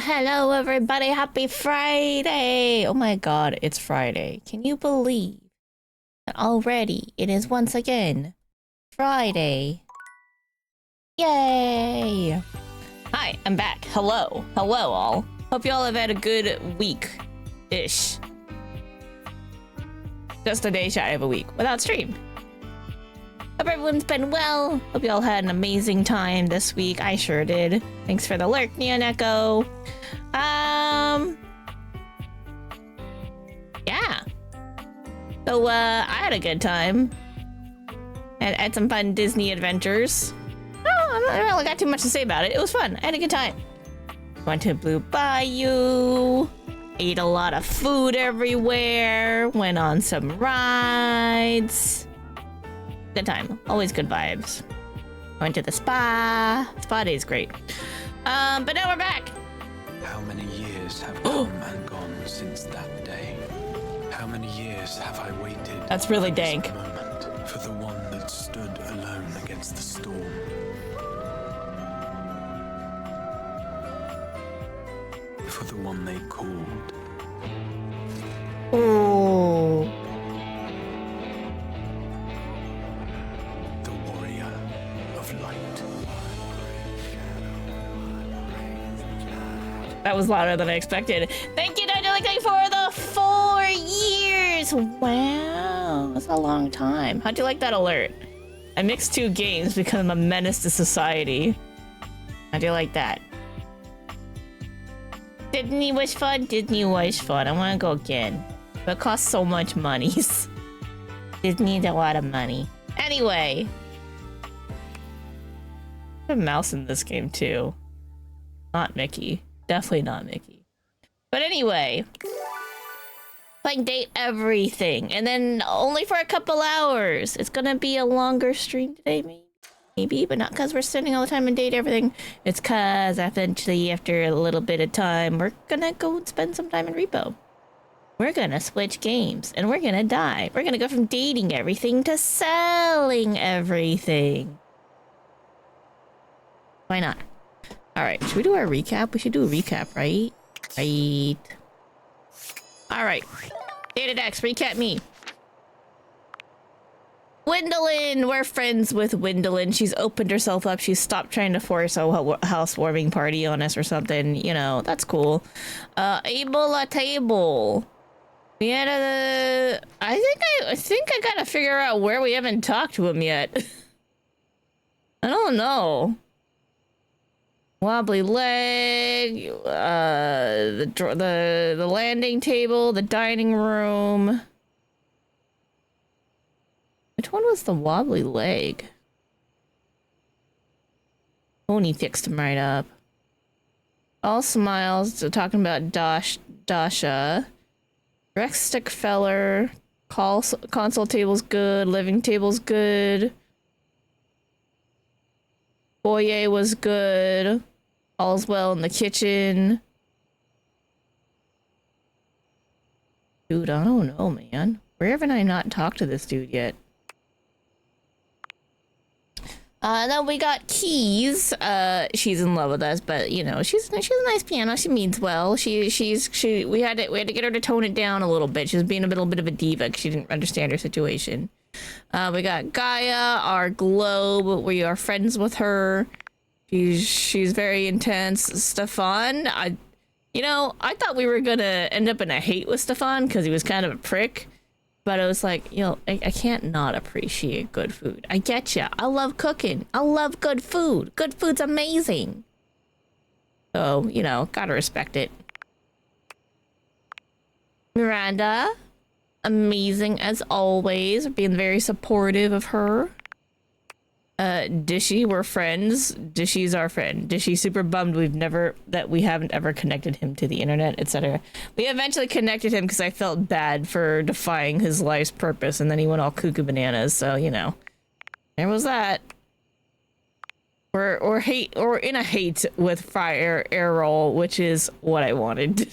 Hello everybody, happy Friday! Oh my god, it's Friday. Can you believe that already it is once again Friday? Yay! Hi, I'm back. Hello. Hello all. Hope y'all have had a good week-ish. Just a day shy of a week without stream. Hope everyone's been well. Hope y'all had an amazing time this week. I sure did. Thanks for the lurk, Neon Echo. Yeah. So, I had a good time. Had some fun Disney adventures. Oh, I don't really got too much to say about it. It was fun. I had a good time. Went to Blue Bayou. Ate a lot of food everywhere. Went on some rides. Good time. Always good vibes. Went to the spa. Spa day is great. But now we're back. How many years have come and gone since that day? How many years have I waited? That's really for this dank. moment, for the one that stood alone against the storm. For the one they called. Oh. The warrior of light. That was louder than I expected. Thank you, Dynamic, for the 4 years. Wow, that's a long time. How'd you like that alert? I mixed 2 games because I'm a menace to society. How'd you like that? Disney was fun. Disney was fun. I want to go again. But it costs so much money. Disney's a lot of money. Anyway. There's a mouse in this game too. Not Mickey. Definitely not Mickey. But anyway. Playing Date Everything. And then only for a couple hours. It's gonna be a longer stream today, maybe, but not because we're spending all the time in Date Everything. It's because eventually, after a little bit of time, we're gonna go and spend some time in Repo. We're gonna switch games, and we're gonna die. We're gonna go from dating everything to selling everything. Why not? Alright, should we do our recap? We should do a recap, right? Right. Alright. Datadex, recap me. Gwendolyn, we're friends with Gwendolyn. She's opened herself up. She's stopped trying to force a housewarming party on us or something. You know, that's cool. Ebola table. We had a... I think I gotta figure out where we haven't talked to him yet. I don't know. Wobbly leg, the landing table, the dining room. Which one was the wobbly leg? Tony fixed him right up. All smiles, talking about Dasha. Rex stick feller. Console table's good. Living table's good. Foyer was good. All's well in the kitchen. Dude, I don't know, man. Where haven't I not talked to this dude yet? Then we got Keys. She's in love with us, but you know, she's a nice piano. She means well. We had to get her to tone it down a little bit. She was being a little bit of a diva because she didn't understand her situation. We got Gaia, our globe. We are friends with her. She's very intense. Stefan, I thought we were gonna end up in a hate with Stefan because he was kind of a prick. But I was like, I can't not appreciate good food. I get ya. I love cooking. I love good food. Good food's amazing. So, gotta respect it. Miranda, amazing as always. Being very supportive of her. Dishy, we're friends. Dishy's our friend. Dishy's super bummed we haven't ever connected him to the internet, etc. We eventually connected him because I felt bad for defying his life's purpose, and then he went all cuckoo bananas, so, there was that. Or in a hate with Fire Errol, which is what I wanted.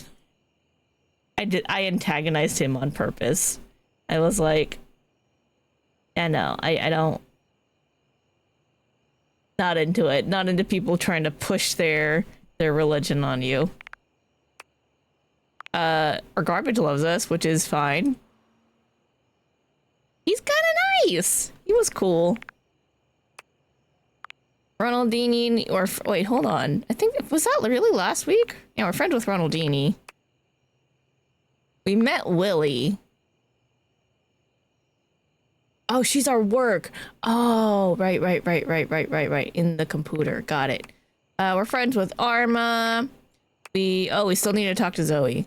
I antagonized him on purpose. I was like, yeah, no, I don't. Not into it. Not into people trying to push their religion on you. Our garbage loves us, which is fine. He's kind of nice. He was cool. Ronaldini, or wait, hold on. I think, was that really last week? Yeah, we're friends with Ronaldini. We met Willie. Oh, she's our work. Oh, right. In the computer. Got it. We're friends with Arma. We still need to talk to Zoe.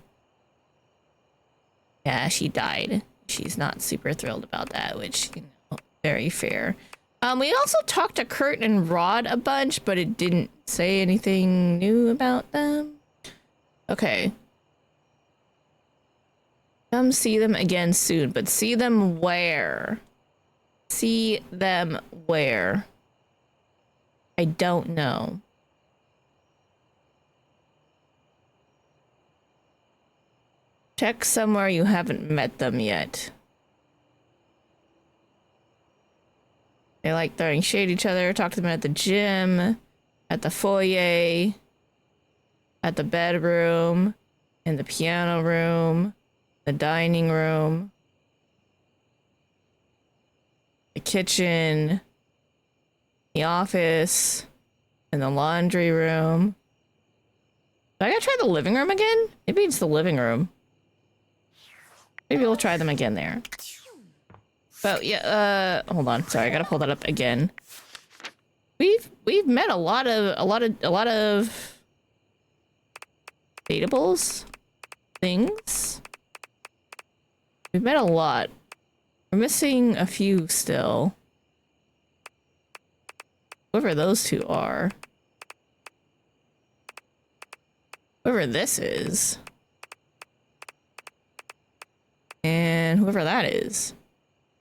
Yeah, she died. She's not super thrilled about that, which, you know, very fair. We also talked to Kurt and Rod a bunch, but it didn't say anything new about them. Okay. Come see them again soon, but see them where? See them where? I don't know. Check somewhere you haven't met them yet. They like throwing shade at each other. Talk to them at the gym, at the foyer, at the bedroom, in the piano room, the dining room, the kitchen, the office, and the laundry room. I gotta try the living room again? Maybe it's the living room. Maybe we'll try them again there. But yeah, hold on. Sorry, I gotta pull that up again. We've met a lot of dateables things. We've met a lot. We're missing a few still. Whoever those two are. Whoever this is. And whoever that is.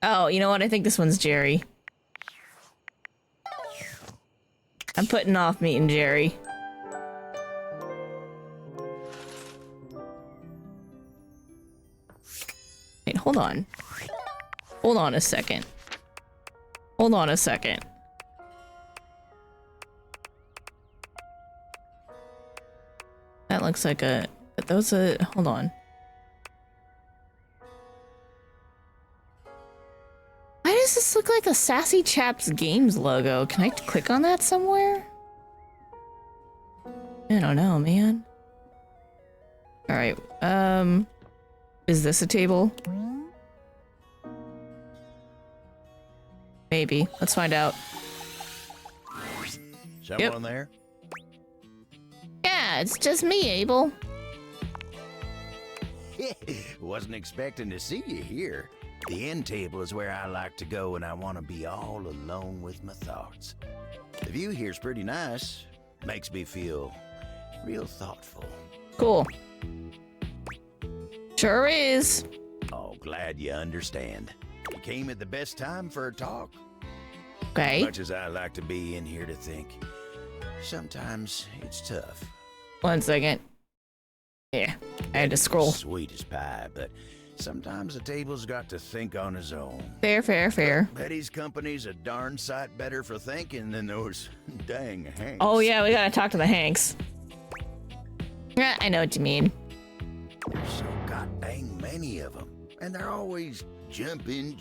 Oh, you know what? I think this one's Jerry. I'm putting off meeting Jerry. Wait, hold on. Hold on a second. Hold on a second. That looks like a... That was a... Hold on. Why does this look like a Sassy Chaps Games logo? Can I click on that somewhere? I don't know, man. Alright, is this a table? Maybe. Let's find out. Someone there? Yeah, it's just me, Abel. Wasn't expecting to see you here. The end table is where I like to go when I want to be all alone with my thoughts. The view here's pretty nice. Makes me feel real thoughtful. Cool. Sure is. Oh, glad you understand. You came at the best time for a talk. Okay. Much as I like to be in here to think, sometimes it's tough. 1 second. Yeah, I had to scroll. Sweet as pie, but sometimes the table's got to think on his own. Fair. Betty's company's a darn sight better for thinking than those dang Hanks. Oh yeah, we gotta talk to the Hanks. Yeah, I know what you mean. There's so god dang many of them. And they're always jumping,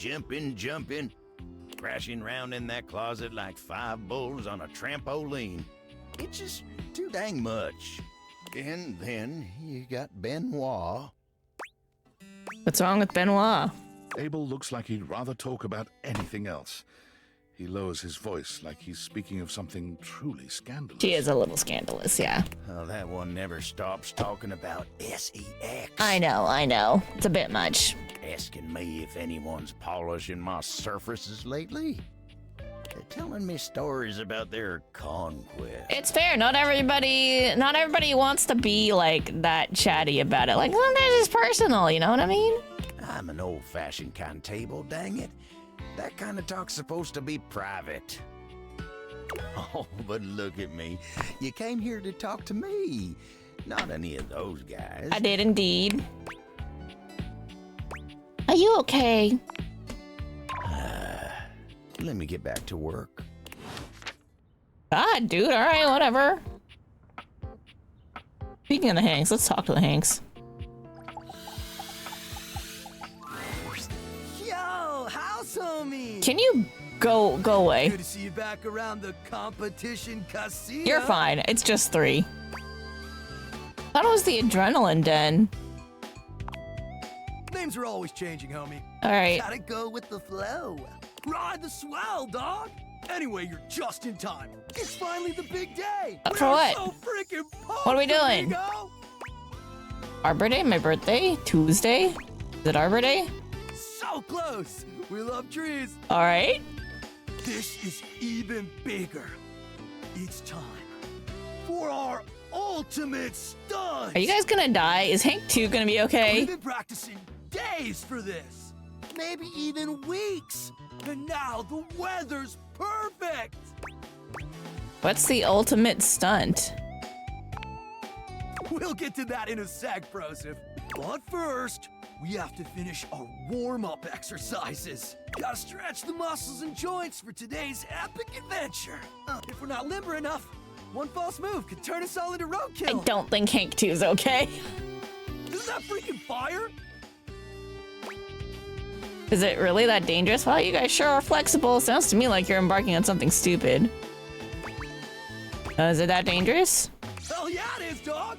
crashing around in that closet like 5 bulls on a trampoline. It's just too dang much. And then you got Benoit. What's wrong with Benoit? Abel looks like he'd rather talk about anything else. He lowers his voice like he's speaking of something truly scandalous. She is a little scandalous, yeah. Oh, that one never stops talking about SEX. I know. It's a bit much. Asking me if anyone's polishing my surfaces lately. They're telling me stories about their conquest. It's fair. Not everybody wants to be like that chatty about it. Like, sometimes it's personal, you know what I mean? I'm an old-fashioned kind of table, dang it. That kind of talk's supposed to be private. Oh, but look at me. You came here to talk to me, not any of those guys. I did indeed. Are you okay? Let me get back to work. God, dude. All right, whatever. Speaking of the Hanks, let's talk to the Hanks. Congrats, homie! Can you go away? Good to see you back around the competition casino. You're fine. It's just 3. Thought it was the adrenaline den. Names are always changing, homie. All right. Gotta go with the flow. Ride the swell, dog. Anyway, you're just in time. It's finally the big day. For what? So freaking pumped, What are we doing? amigo. Arbor Day? My birthday? Tuesday? Is it Arbor Day? So close. We love trees. All right. This is even bigger. It's time for our ultimate stunt. Are you guys gonna die? Is Hank 2 gonna be okay? We've been practicing days for this. Maybe even weeks. And now the weather's perfect. What's the ultimate stunt? We'll get to that in a sec, Broseph. But first, we have to finish our warm-up exercises. Gotta stretch the muscles and joints for today's epic adventure. If we're not limber enough, one false move could turn us all into I roadkill. don't think Hank 2 is okay. Isn't that freaking fire? Is it really that dangerous? Wow, you guys sure are flexible. Sounds to me like you're embarking on something stupid. Is it that dangerous? Hell yeah, it is, dog.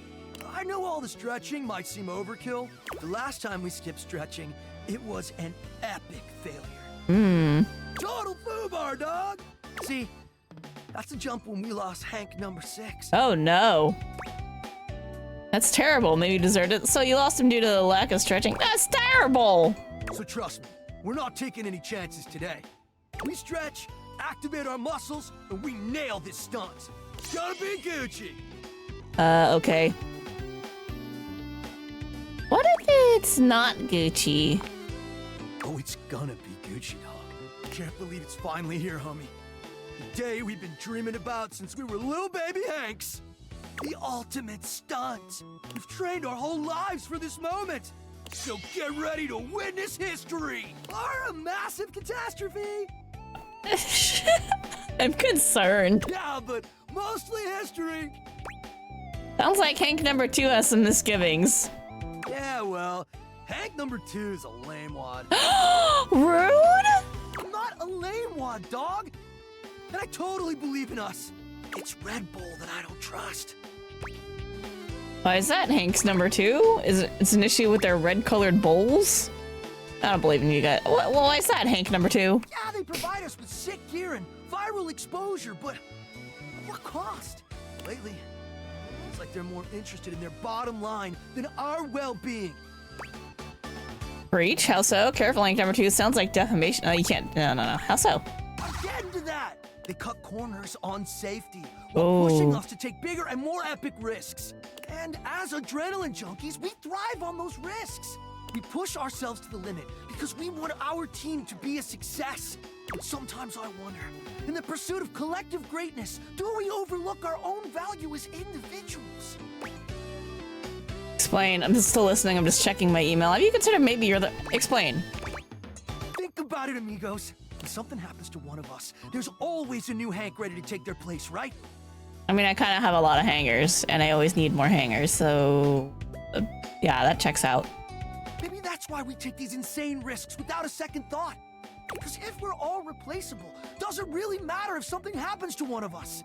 I know all the stretching might seem overkill. The last time we skipped stretching, it was an epic failure. Total foobar, dog. See, that's the jump when we lost Hank number 6. Oh no. That's terrible. Maybe you deserved it. So you lost him due to the lack of stretching. That's terrible. So trust me, we're not taking any chances today. We stretch, activate our muscles, and we nail this stunt. It's gotta be Gucci. Okay. What if it's not Gucci? Oh, it's gonna be Gucci, dog. Can't believe it's finally here, homie. The day we've been dreaming about since we were little baby Hanks. The ultimate stunt. We've trained our whole lives for this moment. So get ready to witness history. Or a massive catastrophe. I'm concerned. Yeah, but mostly history. Sounds like Hank number 2 has some misgivings. Yeah, well, Hank number 2 is a lame wad. Rude? I'm not a lame wad, dog. And I totally believe in us. It's Red Bull that I don't trust. Why is that Hank's number 2? It's an issue with their red-colored bowls? I don't believe in you guys. Well, why is that Hank number 2? Yeah, they provide us with sick gear and viral exposure, but at what cost? Lately, it's like they're more interested in their bottom line than our well-being. Breach? How so? Careful, Hank number 2 sounds like defamation. Oh, you can't. No. How so? I'm getting to that. They cut corners on safety while pushing Oh. us to take bigger and more epic risks. And as adrenaline junkies, we thrive on those risks. We push ourselves to the limit because we want our team to be a success. But sometimes I wonder, in the pursuit of collective greatness, do we overlook our own value as individuals? Explain. I'm still listening. I'm just checking my email. Have you considered maybe you're the... Explain. Think about it, amigos. If something happens to one of us, there's always a new Hank ready to take their place, right? I mean, I kind of have a lot of hangers, and I always need more hangers, so... yeah, that checks out. Maybe that's why we take these insane risks without a second thought. Because if we're all replaceable, does it really matter if something happens to one of us?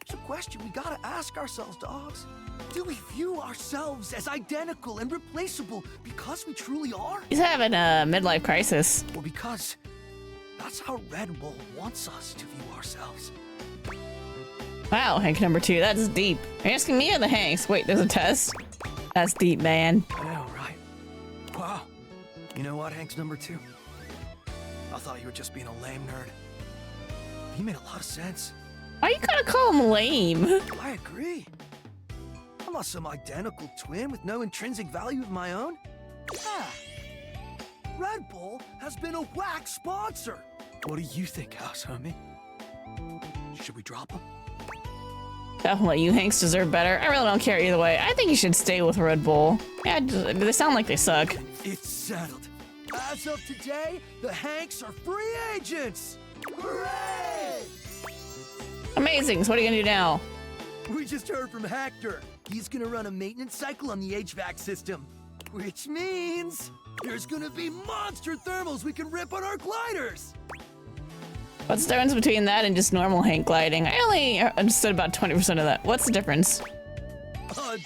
It's a question we gotta ask ourselves, dogs. Do we view ourselves as identical and replaceable because we truly are? He's having a midlife crisis. Or because that's how Red Bull wants us to view ourselves? Wow, Hank number 2, that's deep. Are you asking me or the Hanks? Wait, there's a test? That's deep, man. I know, right? Wow. You know what, Hank's number 2? I thought you were just being a lame nerd. You made a lot of sense. Why you gotta call him lame? I agree. I'm not some identical twin with no intrinsic value of my own. Yeah. Red Bull has been a whack sponsor. What do you think, house homie? Should we drop him? Definitely, you Hanks deserve better. I really don't care either way. I think you should stay with Red Bull. Yeah, they sound like they suck. It's settled. As of today, the Hanks are free agents. Hooray! Amazing, so what are you gonna do now? We just heard from Hector. He's gonna run a maintenance cycle on the HVAC system. Which means there's gonna be monster thermals we can rip on our gliders. What's the difference between that and just normal hang gliding? I only understood about 20% of that. What's the difference?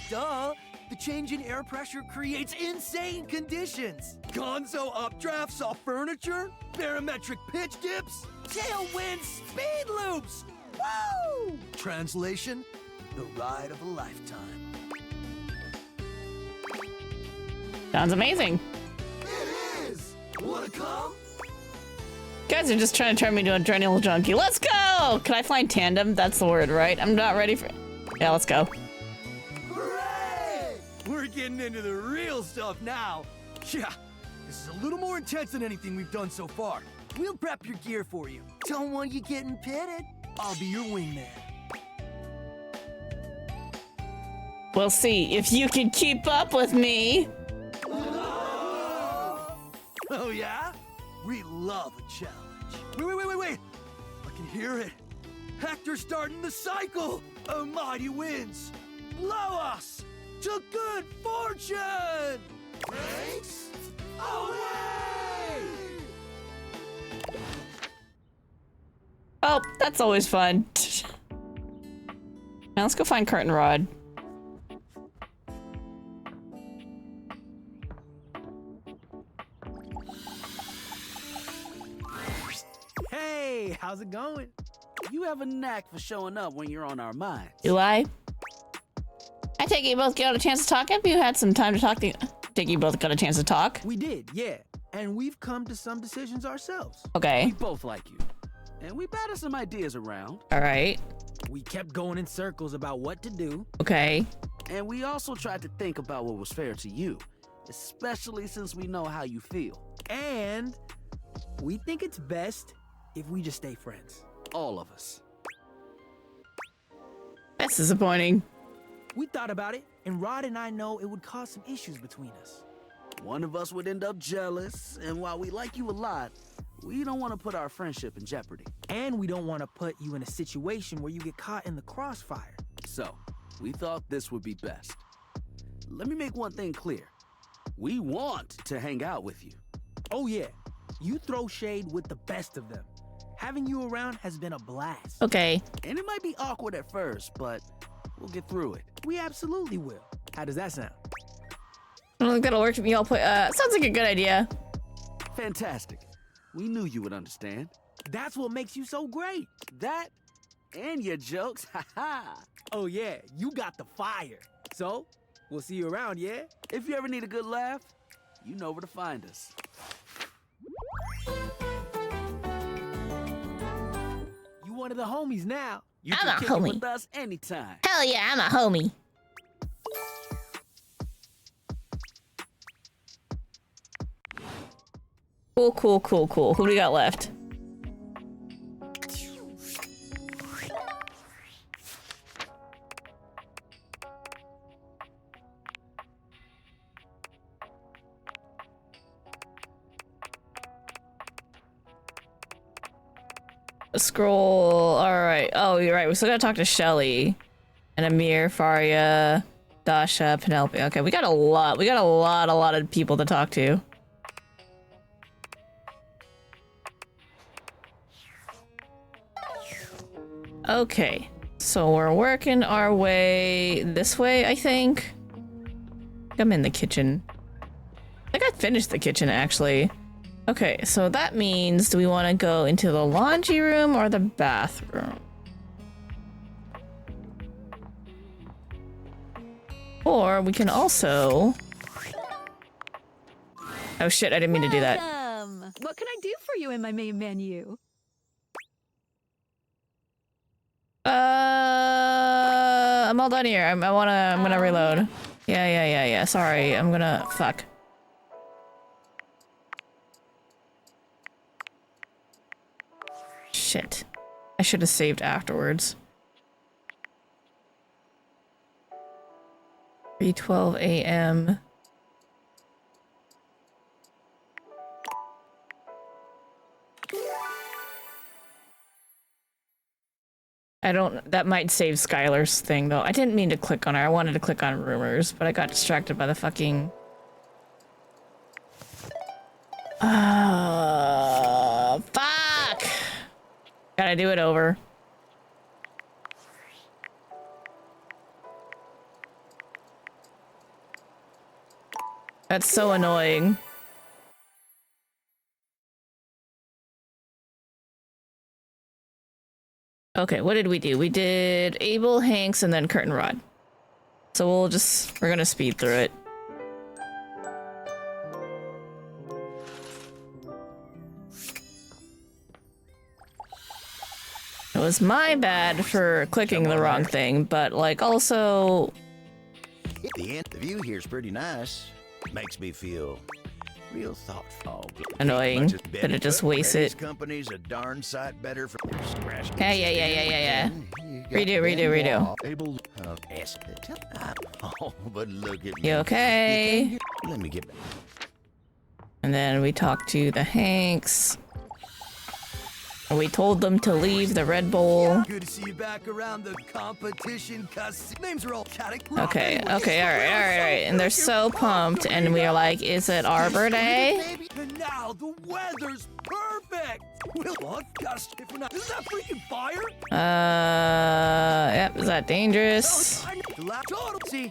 Duh. The change in air pressure creates insane conditions. Gonzo updrafts off furniture, barometric pitch dips, tailwind speed loops. Woo! Translation, the ride of a lifetime. Sounds amazing. It is! Wanna come? You guys are just trying to turn me into a adrenaline junkie. Let's go! Can I fly in tandem? That's the word, right? I'm not ready for... Yeah, let's go. Hooray! We're getting into the real stuff now. Yeah, this is a little more intense than anything we've done so far. We'll prep your gear for you. Don't want you getting pitted. I'll be your wingman. We'll see if you can keep up with me. Oh yeah? We love a challenge. Wait. I can hear it. Hector's starting the cycle. A mighty winds. Blow us to good fortune. Thanks. Away! Oh, that's always fun. Now let's go find Curtain Rod. Hey, how's it going? You have a knack for showing up when you're on our minds. Do I? I take it you both got a chance to talk. Have you had some time to talk? Take you both got a chance to talk. We did, yeah. And we've come to some decisions ourselves. Okay. We both like you. And we batted some ideas around. All right. We kept going in circles about what to do. Okay. And we also tried to think about what was fair to you, especially since we know how you feel. And we think it's best if we just stay friends. All of us. That's disappointing. We thought about it, and Rod and I know it would cause some issues between us. One of us would end up jealous, and while we like you a lot, we don't want to put our friendship in jeopardy. And we don't want to put you in a situation where you get caught in the crossfire. So, we thought this would be best. Let me make one thing clear. We want to hang out with you. Oh yeah, you throw shade with the best of them. Having you around has been a blast. Okay. And it might be awkward at first, but we'll get through it. We absolutely will. How does that sound? Well, it's gonna work for me. I'll play. Sounds like a good idea. Fantastic. We knew you would understand. That's what makes you so great. That and your jokes, haha. Oh yeah, you got the fire. So, we'll see you around, yeah? If you ever need a good laugh, you know where to find us. You one of the homies now. You I'm can a kick homie. it with us anytime. Hell yeah, I'm a homie. Cool. Who do we got left? Scroll. All right. Oh, you're right. We still gotta talk to Shelly and Amir, Faria, Dasha, Penelope. Okay, we got a lot. We got a lot of people to talk to. Okay, so we're working our way this way, I think. I'm in the kitchen. I think I finished the kitchen, actually. Okay, so that means, do we want to go into the laundry room or the bathroom? Or we can also... Oh shit, I didn't mean to do that. Welcome. What can I do for you in my main menu? I'm all done here. I'm gonna reload. Yeah. Sorry, I'm gonna... Fuck. Shit. I should have saved afterwards. 3:12 a.m. That might save Skylar's thing though. I didn't mean to click on her. I wanted to click on rumors, but I got distracted by the fucking Fuck! Gotta do it over. That's so annoying. Okay, what did we do? We did Abel, Hanks, and then Curtain Rod. So we're gonna speed through it. It was my bad for clicking the wrong thing, but like also... The view here's pretty nice. Makes me feel real thoughtful. Annoying that it just wastes it. Company's a darn sight better for scratch. Yeah. Redo. Able. Oh, but look at me. You okay? Let me get back. And then we talked to the Hanks. And we told them to leave the Red Bull. Good to see you back around the competition, cuz names are all catty. Okay, all right. And they're so pumped, and we are like, is it Arbor Day? And now the weather's perfect. What? Gosh, if we're not, is that freaking fire? Yep, is that dangerous? See,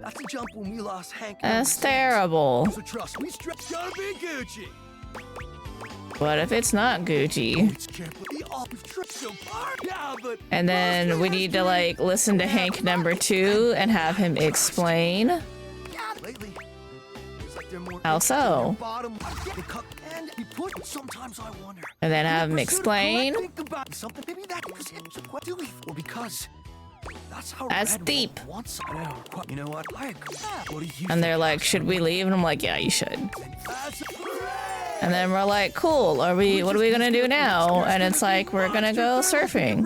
that's a jump when we lost Hank. That's terrible. So trust me, it's gotta be Gucci. What if it's not Gucci? And then we need to like listen to Hank number 2 and have him explain. How so? And then have him explain. That's deep. And they're like, should we leave? And I'm like, yeah, you should. And then we're like, cool, what are we gonna do now? And it's like, we're gonna go surfing.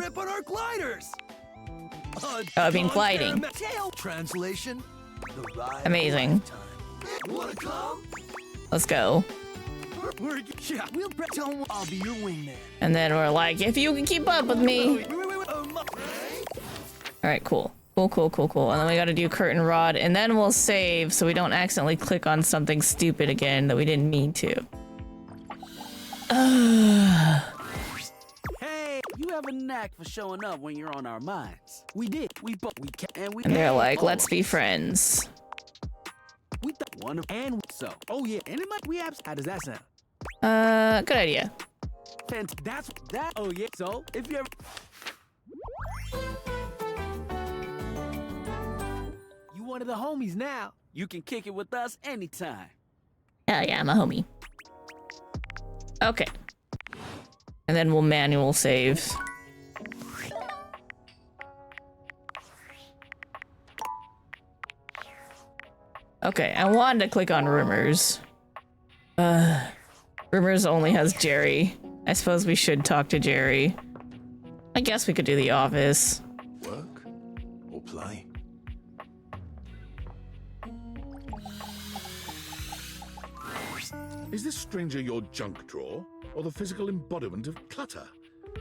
Oh, I mean gliding. Amazing. Let's go. And then we're like, if you can keep up with me. Alright, cool. Cool. And then we gotta do Curtain Rod, and then we'll save so we don't accidentally click on something stupid again that we didn't mean to. Hey, you have a knack for showing up when you're on our minds. We did. We can, and they're like, let's be friends. We thought one of and so. Oh yeah, and it might we have. How does that sound? Good idea. That's that. Oh yeah. So if you ever. You one of the homies now. You can kick it with us anytime. Hell yeah, I'm a homie. Okay. And then we'll manual save. Okay, I wanted to click on Rumors. Rumors only has Jerry. I suppose we should talk to Jerry. I guess we could do The Office. Work or play? Is this stranger your junk drawer, or the physical embodiment of clutter?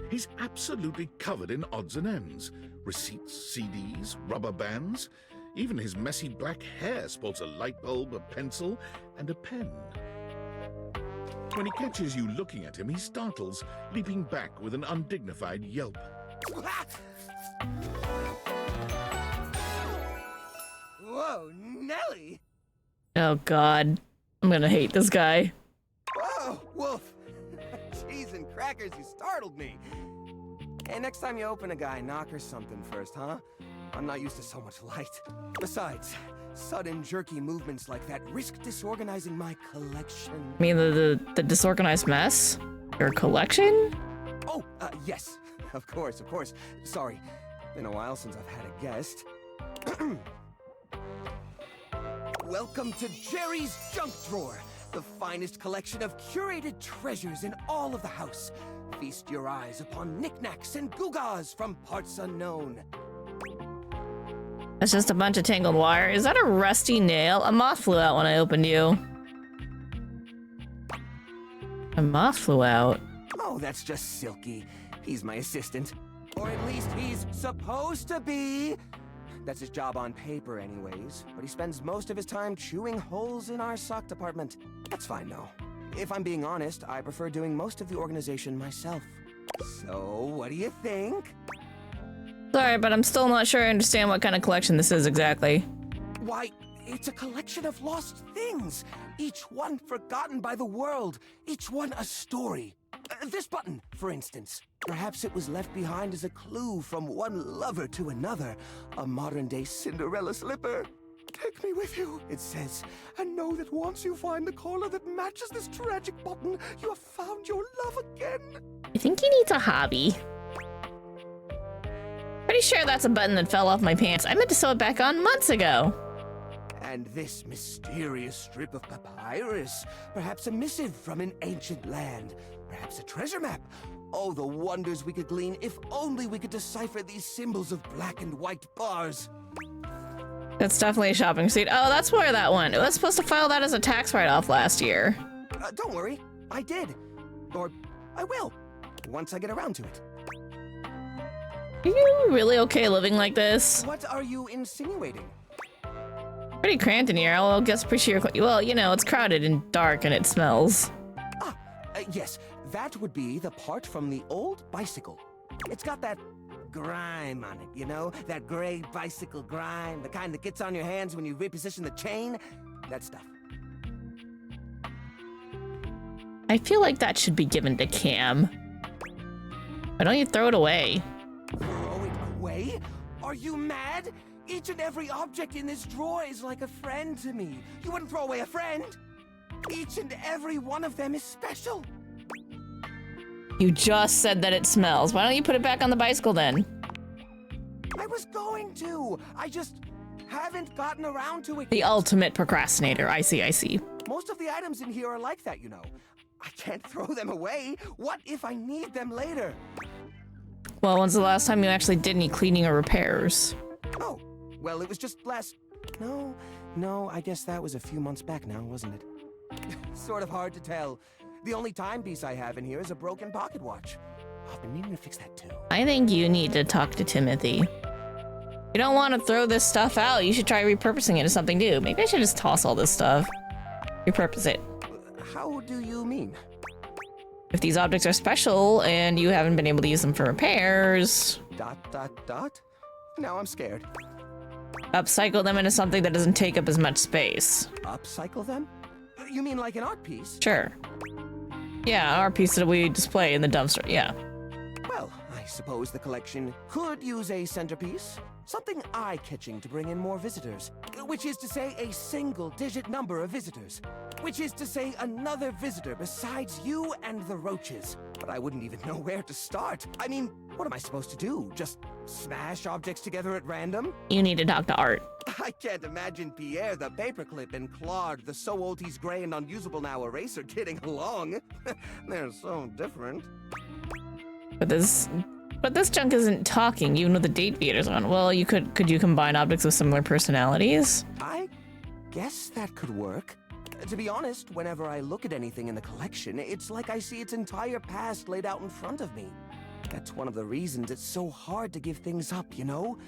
He's absolutely covered in odds and ends. Receipts, CDs, rubber bands. Even his messy black hair sports a light bulb, a pencil, and a pen. When he catches you looking at him, he startles, leaping back with an undignified yelp. Whoa, Nelly! Oh god. I'm gonna hate this guy. Whoa, Wolf! Cheese and crackers, you startled me. Hey, next time you open a guy, knock or something first, huh? I'm not used to so much light. Besides, sudden jerky movements like that risk disorganizing my collection. I mean the disorganized mess? Your collection? Oh, yes. Of course. Sorry. Been a while since I've had a guest. Welcome to Jerry's Junk Drawer, the finest collection of curated treasures in all of the house. Feast your eyes upon knickknacks and gewgaws from parts unknown. That's just a bunch of tangled wire. Is that a rusty nail? A moth flew out when I opened you. A moth flew out. Oh, that's just Silky. He's my assistant. Or at least he's supposed to be. That's his job on paper anyways, but he spends most of his time chewing holes in our sock department. That's fine though. If I'm being honest, I prefer doing most of the organization myself. So, what do you think? Sorry, but I'm still not sure I understand what kind of collection this is exactly. Why, it's a collection of lost things. Each one forgotten by the world. Each one a story. This button, for instance. Perhaps it was left behind as a clue from one lover to another. A modern-day Cinderella slipper. Take me with you, it says. And know that once you find the collar that matches this tragic button, you have found your love again. I think he needs a hobby. Pretty sure that's a button that fell off my pants. I meant to sew it back on months ago. And this mysterious strip of papyrus. Perhaps a missive from an ancient land. Perhaps a treasure map. Oh, the wonders we could glean if only we could decipher these symbols of black and white bars. That's definitely a shopping receipt. Oh, that's where that one. It was supposed to file that as a tax write-off last year. Don't worry, I did. Or I will, once I get around to it. Are you really okay living like this? What are you insinuating? Pretty cramped in here. I'll guess appreciate your... Well, you know, it's crowded and dark and it smells. Yes, that would be the part from the old bicycle. It's got that grime on it, you know? That gray bicycle grime, the kind that gets on your hands when you reposition the chain. That stuff. I feel like that should be given to Cam. Why don't you throw it away? Throw it away? Are you mad? Each and every object in this drawer is like a friend to me. You wouldn't throw away a friend? Each and every one of them is special. You just said that it smells. Why don't you put it back on the bicycle then? I was going to. I just haven't gotten around to it. The ultimate procrastinator. I see, I see. Most of the items in here are like that, you know. I can't throw them away. What if I need them later? Well, when's the last time you actually did any cleaning or repairs? Oh, well, it was just last... No, I guess that was a few months back now, wasn't it? Sort of hard to tell. The only timepiece I have in here is a broken pocket watch. I've been meaning to fix that too. I think you need to talk to Timothy. You don't want to throw this stuff out. You should try repurposing it to something new. Maybe I should just toss all this stuff. Repurpose it. How do you mean? If these objects are special and you haven't been able to use them for repairs... ... Now I'm scared. Upcycle them into something that doesn't take up as much space. Upcycle them? You mean like an art piece? Sure. Yeah, our piece that we display in the dumpster, yeah. Well, I suppose the collection could use a centerpiece. Something eye-catching to bring in more visitors. Which is to say a single-digit number of visitors. Which is to say another visitor besides you and the roaches. But I wouldn't even know where to start. I mean, what am I supposed to do? Just smash objects together at random? You need to talk to Art. I can't imagine Pierre the paperclip and Claude the so old he's gray and unusable now eraser getting along. They're so different. But this junk isn't talking, even with the date feeders on. Well, could you combine objects with similar personalities? I guess that could work. To be honest, whenever I look at anything in the collection, it's like I see its entire past laid out in front of me. That's one of the reasons it's so hard to give things up, you know?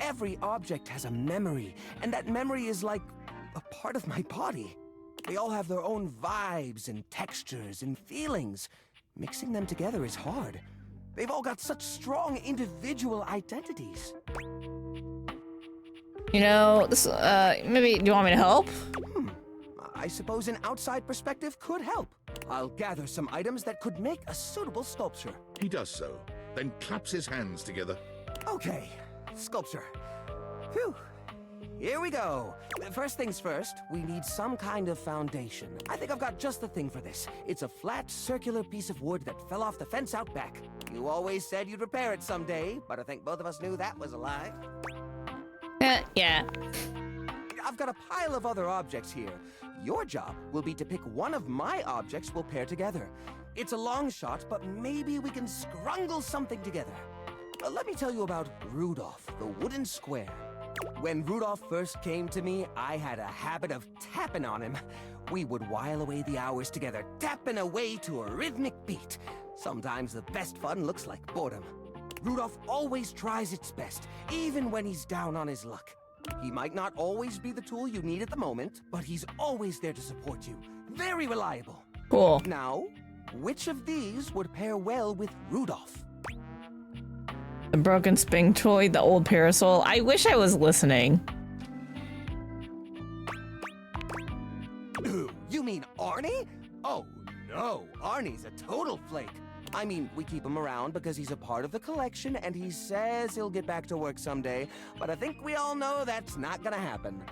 Every object has a memory, and that memory is like a part of my body. They all have their own vibes and textures and feelings. Mixing them together is hard. They've all got such strong individual identities. You know, this, maybe, do you want me to help? I suppose an outside perspective could help. I'll gather some items that could make a suitable sculpture. He does so, then claps his hands together. Okay, sculpture. Phew. Here we go. First things first, we need some kind of foundation. I think I've got just the thing for this. It's a flat, circular piece of wood that fell off the fence out back. You always said you'd repair it someday, but I think both of us knew that was a lie. Yeah. I've got a pile of other objects here. Your job will be to pick one of my objects we'll pair together. It's a long shot, but maybe we can scrungle something together. Let me tell you about Rudolph, the wooden square. When Rudolph first came to me, I had a habit of tapping on him. We would while away the hours together, tapping away to a rhythmic beat. Sometimes the best fun looks like boredom. Rudolph always tries its best, even when he's down on his luck. He might not always be the tool you need at the moment, but he's always there to support you. Very reliable. Cool. Now, which of these would pair well with Rudolph? The broken spring toy, the old parasol. I wish I was listening. You mean Arnie? Oh, no. Arnie's a total flake. I mean, we keep him around because he's a part of the collection and he says he'll get back to work someday, but I think we all know that's not gonna happen.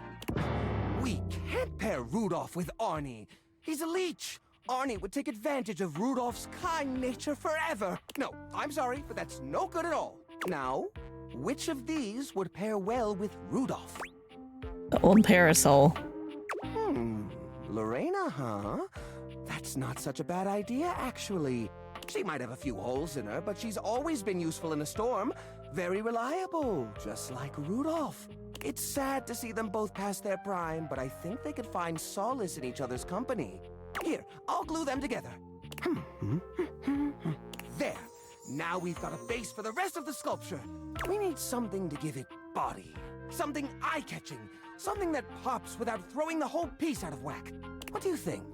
We can't pair Rudolph with Arnie. He's a leech. Arnie would take advantage of Rudolph's kind nature forever. No, I'm sorry, but that's no good at all. Now, which of these would pair well with Rudolph? The old parasol. Lorena, huh? That's not such a bad idea, actually. She might have a few holes in her, but she's always been useful in a storm. Very reliable, just like Rudolph. It's sad to see them both past their prime, but I think they could find solace in each other's company. Here, I'll glue them together. There. Now we've got a base for the rest of the sculpture. We need something to give it body. Something eye-catching. Something that pops without throwing the whole piece out of whack. What do you think?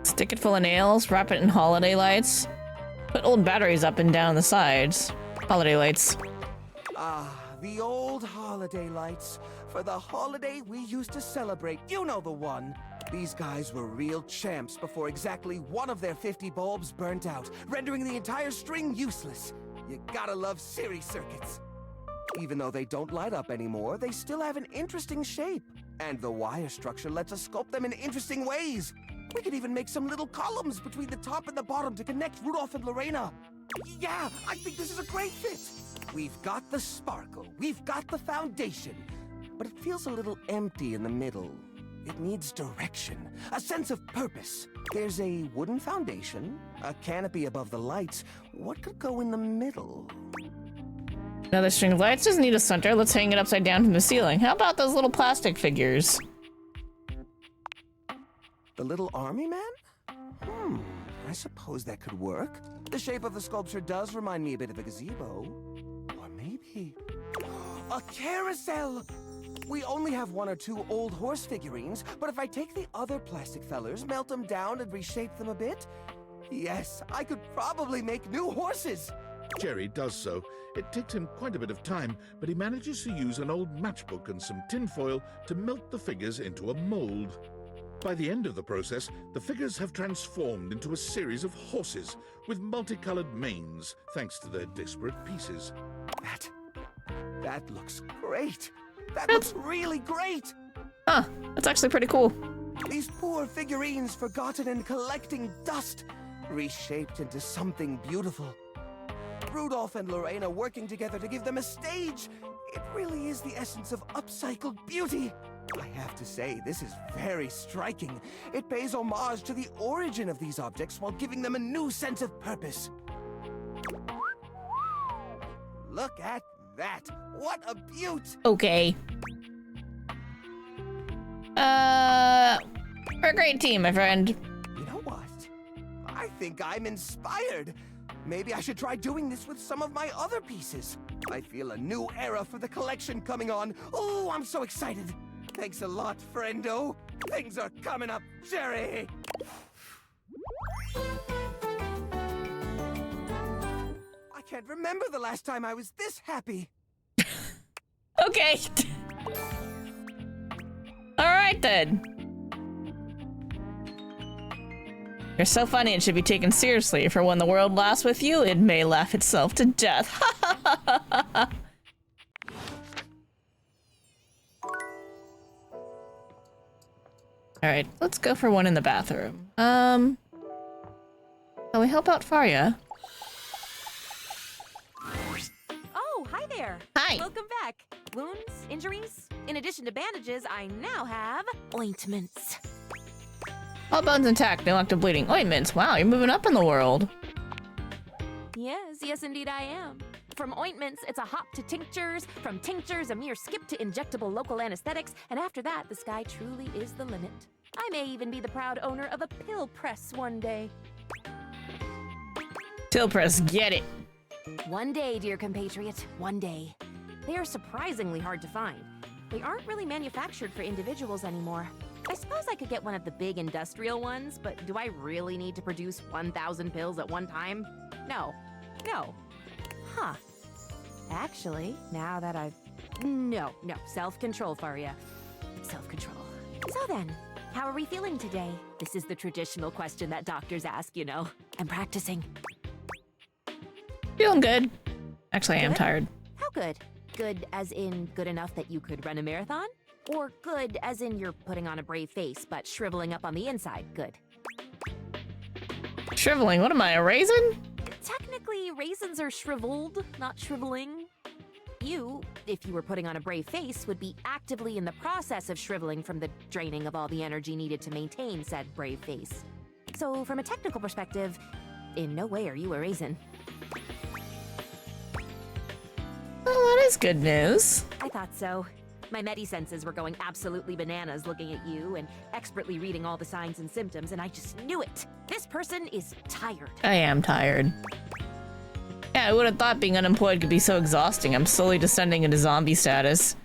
Stick it full of nails, wrap it in holiday lights. Put old batteries up and down the sides. Holiday lights. Ah, the old holiday lights. For the holiday we used to celebrate. You know the one. These guys were real champs before exactly one of their 50 bulbs burnt out, rendering the entire string useless. You gotta love series circuits. Even though they don't light up anymore, they still have an interesting shape. And the wire structure lets us sculpt them in interesting ways. We could even make some little columns between the top and the bottom to connect Rudolph and Lorena. Yeah, I think this is a great fit. We've got the sparkle, we've got the foundation, but it feels a little empty in the middle. It needs direction, a sense of purpose. There's a wooden foundation, a canopy above the lights. What could go in the middle? Another string of lights doesn't need a center. Let's hang it upside down from the ceiling. How about those little plastic figures? The little army man? I suppose that could work. The shape of the sculpture does remind me a bit of a gazebo. Or maybe... a carousel! We only have 1 or 2 old horse figurines, but if I take the other plastic fellers, melt them down and reshape them a bit, yes, I could probably make new horses! Jerry does so. It takes him quite a bit of time, but he manages to use an old matchbook and some tinfoil to melt the figures into a mold. By the end of the process, the figures have transformed into a series of horses with multicolored manes, thanks to their disparate pieces. That looks great! That looks really great! Huh, that's actually pretty cool. These poor figurines forgotten and collecting dust, reshaped into something beautiful. Rudolph and Lorena working together to give them a stage. It really is the essence of upcycled beauty. I have to say, this is very striking. It pays homage to the origin of these objects while giving them a new sense of purpose. Look at that. What a beaut! Okay. We're a great team, my friend. You know what? I think I'm inspired. Maybe I should try doing this with some of my other pieces. I feel a new era for the collection coming on. Oh, I'm so excited. Thanks a lot, friendo. Things are coming up, Jerry. I can't remember the last time I was this happy. Okay. All right, then. You're so funny it should be taken seriously. For when the world laughs with you, it may laugh itself to death. All right, let's go for one in the bathroom. Can we help out Faria? Oh, hi there. Hi. Welcome back. Wounds, injuries? In addition to bandages, I now have ointments. All bones intact, no active bleeding. Ointments. Wow, you're moving up in the world. Yes, indeed I am. From ointments, it's a hop to tinctures. From tinctures, a mere skip to injectable local anesthetics. And after that, the sky truly is the limit. I may even be the proud owner of a pill press one day. Pill press, get it. One day, dear compatriot, one day. They are surprisingly hard to find. They aren't really manufactured for individuals anymore. I suppose I could get one of the big industrial ones, but do I really need to produce 1,000 pills at one time? No. No. Huh. Actually, now that I've... No. Self-control, Faria. Self-control. So then, how are we feeling today? This is the traditional question that doctors ask, you know. I'm practicing. Feeling good. Actually, I am Good? tired. How good? Good as in good enough that you could run a marathon? Or good as in you're putting on a brave face but shriveling up on the inside good? Shriveling? What am I, a raisin? Technically, raisins are shriveled, not shriveling. You, if you were putting on a brave face, would be actively in the process of shriveling from the draining of all the energy needed to maintain said brave face. So, from a technical perspective, in no way are you a raisin. Well, that is good news. I thought so. My medi-senses were going absolutely bananas looking at you and expertly reading all the signs and symptoms, and I just knew it. This person is tired. I am tired. Yeah, I would have thought being unemployed could be so exhausting. I'm slowly descending into zombie status.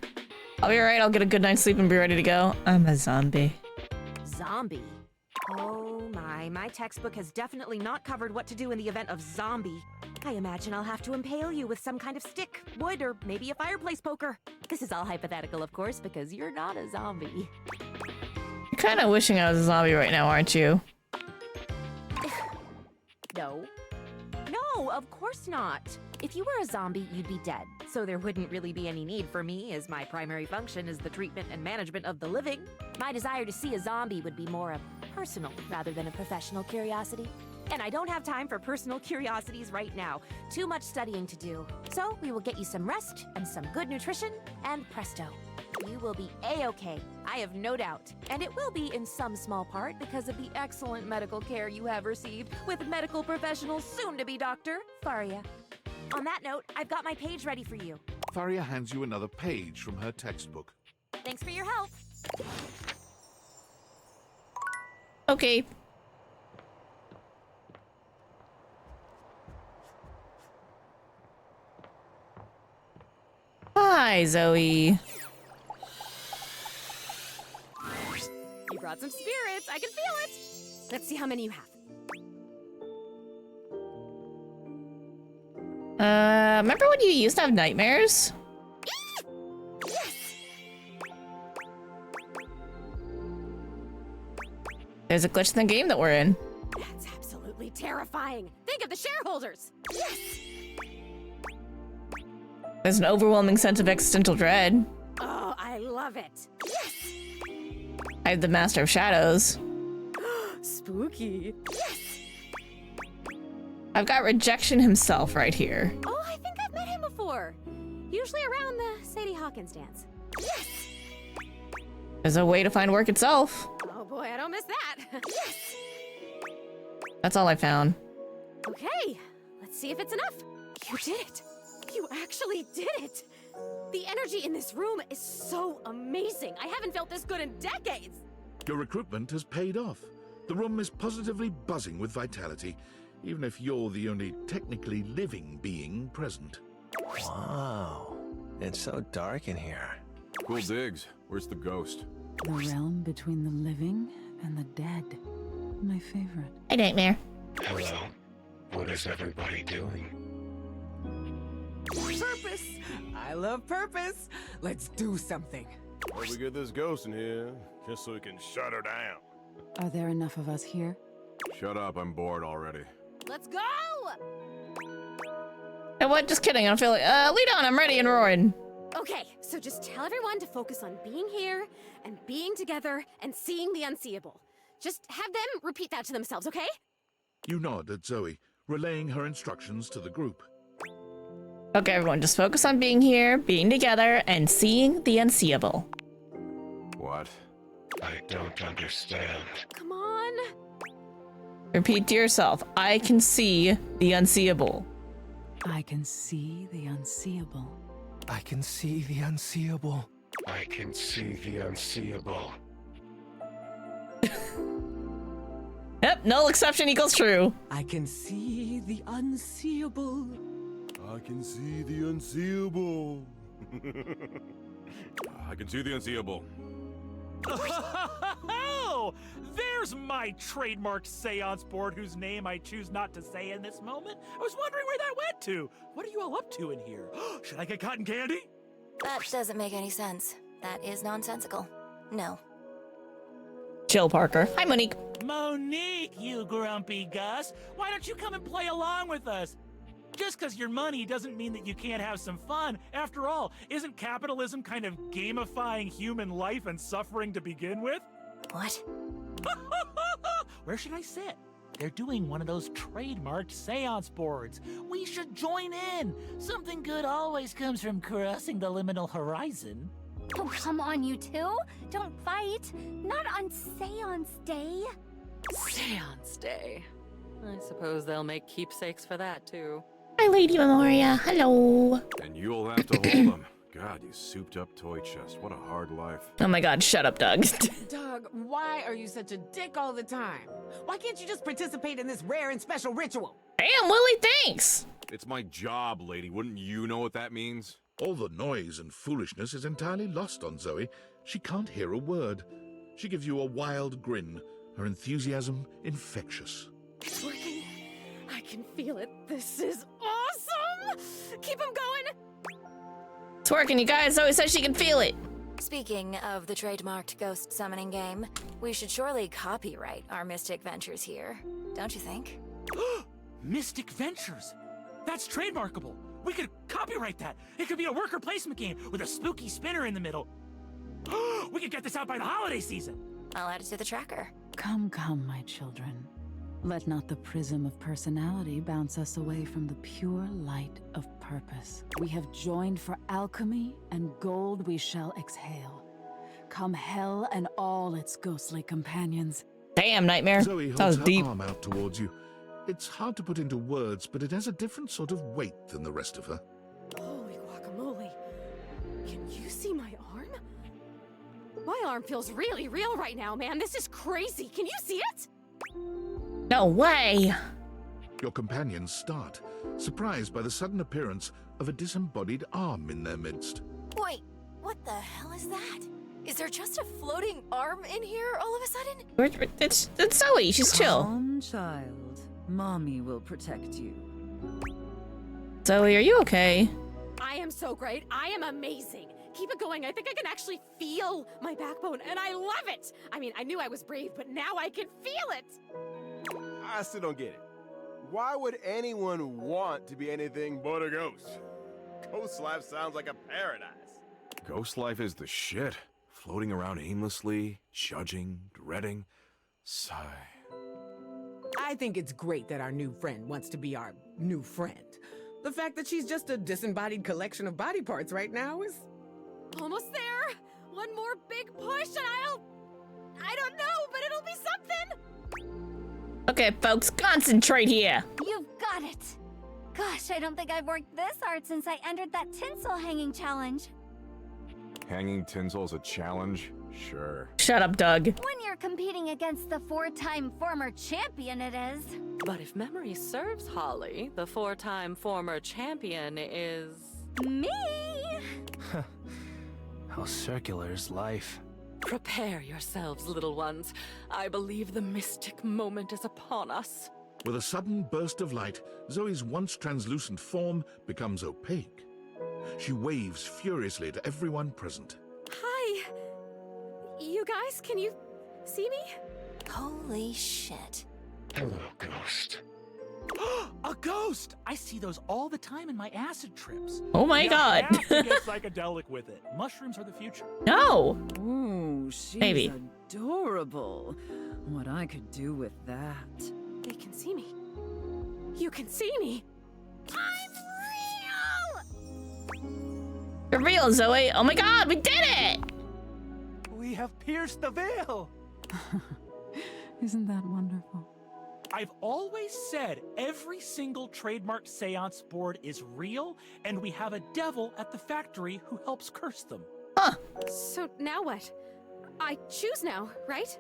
I'll be alright, I'll get a good night's sleep and be ready to go. I'm a zombie. Zombie? Oh my textbook has definitely not covered what to do in the event of zombie. I imagine I'll have to impale you with some kind of stick, wood, or maybe a fireplace poker. This is all hypothetical, of course, because you're not a zombie. You're kind of wishing I was a zombie right now, aren't you? No. No, of course not. If you were a zombie, you'd be dead, so there wouldn't really be any need for me, as my primary function is the treatment and management of the living. My desire to see a zombie would be more a personal rather than a professional curiosity. And I don't have time for personal curiosities right now. Too much studying to do. So we will get you some rest and some good nutrition, and presto. You will be A-okay, I have no doubt. And it will be in some small part because of the excellent medical care you have received with medical professional soon-to-be doctor, Faria. On that note, I've got my page ready for you. Faria hands you another page from her textbook. Thanks for your help. Okay. Hi, Zoe. You brought some spirits, I can feel it. Let's see how many you have. Remember when you used to have nightmares? Yes! There's a glitch in the game that we're in. That's absolutely terrifying. Think of the shareholders. Yes! There's an overwhelming sense of existential dread. Oh, I love it. Yes! I have the Master of Shadows. Spooky. Yes! I've got Rejection himself right here. Oh, I think I've met him before. Usually around the Sadie Hawkins dance. Yes! There's a way to find work itself. Oh boy, I don't miss that. Yes! That's all I found. Okay, let's see if it's enough. You did it. You actually did it. The energy in this room is so amazing. I haven't felt this good in decades. Your recruitment has paid off. The room is positively buzzing with vitality, even if you're the only technically living being present. Wow, it's so dark in here. Cool digs. Where's the ghost? The realm between the living and the dead. My favorite. Hey, Nightmare. Hello. What is everybody doing? Purpose! I love purpose! Let's do something. Well, we get this ghost in here, just so we can shut her down. Are there enough of us here? Shut up, I'm bored already. Let's go! And what? Just kidding. I'm feeling. Lead on. I'm ready and roaring. Okay, so just tell everyone to focus on being here and being together and seeing the unseeable. Just have them repeat that to themselves, okay? You nod at Zoe, relaying her instructions to the group. Okay, everyone, just focus on being here, being together, and seeing the unseeable. What? I don't understand. Come on. Repeat to yourself. I can see the unseeable. I can see the unseeable. I can see the unseeable. I can see the unseeable. Yep, null exception equals true. I can see the unseeable. I can see the unseeable. I can see the unseeable. Oh, there's my trademarked seance board whose name I choose not to say in this moment. I was wondering where that went to. What are you all up to in here? Should I get cotton candy? That doesn't make any sense. That is nonsensical. No. Chill, Parker. Hi, Monique. Monique, you grumpy Gus. Why don't you come and play along with us? Just because you're money doesn't mean that you can't have some fun. After all, isn't capitalism kind of gamifying human life and suffering to begin with? What? Where should I sit? They're doing one of those trademarked seance boards. We should join in. Something good always comes from crossing the liminal horizon. Oh, come on, you two. Don't fight. Not on Seance Day. Seance Day. I suppose they'll make keepsakes for that, too. Hi, Lady Memoria. Hello. And you'll have to hold them. God, you souped up toy chest. What a hard life. Oh my god, shut up, Doug. Doug, why are you such a dick all the time? Why can't you just participate in this rare and special ritual? Damn, Willie, thanks. It's my job, lady. Wouldn't you know what that means? All the noise and foolishness is entirely lost on Zoe. She can't hear a word. She gives you a wild grin, her enthusiasm infectious. It's working. I can feel it. This is awesome! Keep him going! It's working, you guys. Zoe says she can feel it. Speaking of the trademarked ghost summoning game, we should surely copyright our Mystic Ventures here, don't you think? Mystic Ventures? That's trademarkable. We could copyright that. It could be a worker placement game with a spooky spinner in the middle. We could get this out by the holiday season. I'll add it to the tracker. Come, come, my children. Let not the prism of personality bounce us away from the pure light of purpose. We have joined for alchemy, and gold we shall exhale. Come hell and all its ghostly companions. Damn, Nightmare. Zoe That holds was her deep. arm out towards you. It's hard to put into words, but it has a different sort of weight than the rest of her. Holy guacamole. Can you see my arm? My arm feels really real right now, man. This is crazy. Can you see it? No way. Your companions start, surprised by the sudden appearance of a disembodied arm in their midst. Wait, what the hell is that? Is there just a floating arm in here all of a sudden? It's Zoe. She's chill. Calm, child. Mommy will protect you. Zoe, are you okay? I am so great. I am amazing. Keep it going. I think I can actually feel my backbone, and I love it. I mean, I knew I was brave, but now I can feel it. I still don't get it. Why would anyone want to be anything but a ghost? Ghost life sounds like a paradise. Ghost life is the shit. Floating around aimlessly, judging, dreading. Sigh. I think it's great that our new friend wants to be our new friend. The fact that she's just a disembodied collection of body parts right now is... Almost there. One more big push, and I don't know, but it'll be something. Okay, folks, concentrate here. You've got it. Gosh, I don't think I've worked this hard since I entered that tinsel hanging challenge. Hanging tinsel is a challenge? Sure. Shut up, Doug. When you're competing against the 4-time former champion, it is. But if memory serves, Holly, the 4-time former champion is... Me! How circular is life? Prepare yourselves, little ones. I believe the mystic moment is upon us. With a sudden burst of light, Zoe's once translucent form becomes opaque. She waves furiously to everyone present. Hi. You guys, can you see me? Holy shit. Hello, ghost. A ghost! I see those all the time in my acid trips. Oh my god. You have to get psychedelic with it. Mushrooms are the future. No. Ooh, she's Maybe. adorable. What I could do with that. They can see me. You can see me. You're real, Zoe. Oh my god, we did it! We have pierced the veil. Isn't that wonderful? I've always said every single trademark seance board is real, and we have a devil at the factory who helps curse them. Huh. So now what? I choose now, right?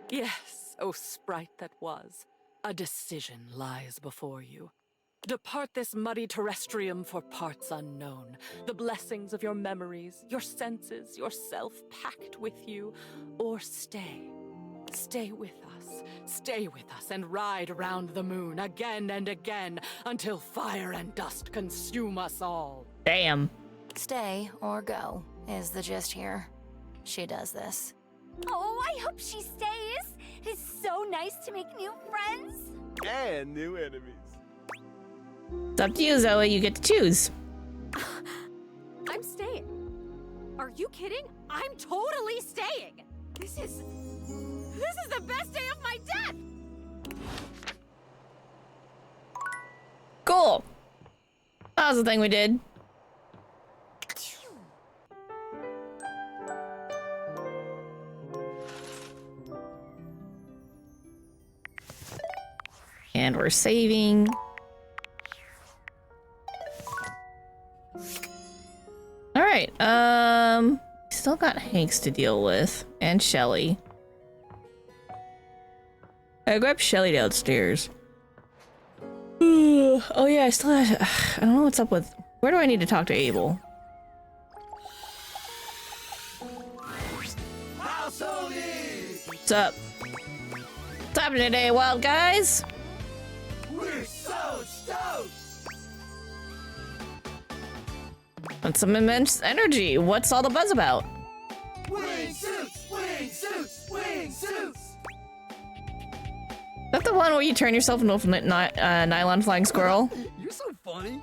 Yes, oh sprite that was. A decision lies before you. Depart this muddy terrestrium for parts unknown. The blessings of your memories, your senses, yourself packed with you. Or stay. Stay with us. Stay with us and ride around the moon again and again until fire and dust consume us all. Damn. Stay or go is the gist here. She does this. Oh, I hope she stays. It's so nice to make new friends. And new enemies. It's up to you, Zoe. You get to choose. I'm staying. Are you kidding? I'm totally staying. This is the best day of my death. Cool. That was the thing we did. And we're saving. All right. Still got Hanks to deal with and Shelly. I grabbed Shelly downstairs. Oh yeah, I still have, I don't know what's up with. Where do I need to talk to Abel? What's up? What's happening today, wild guys? We're so stoked! And some immense energy. What's all the buzz about? Wing suits! Wing suits! Wing suits! Is that the one where you turn yourself into a nylon flying squirrel? You're so funny.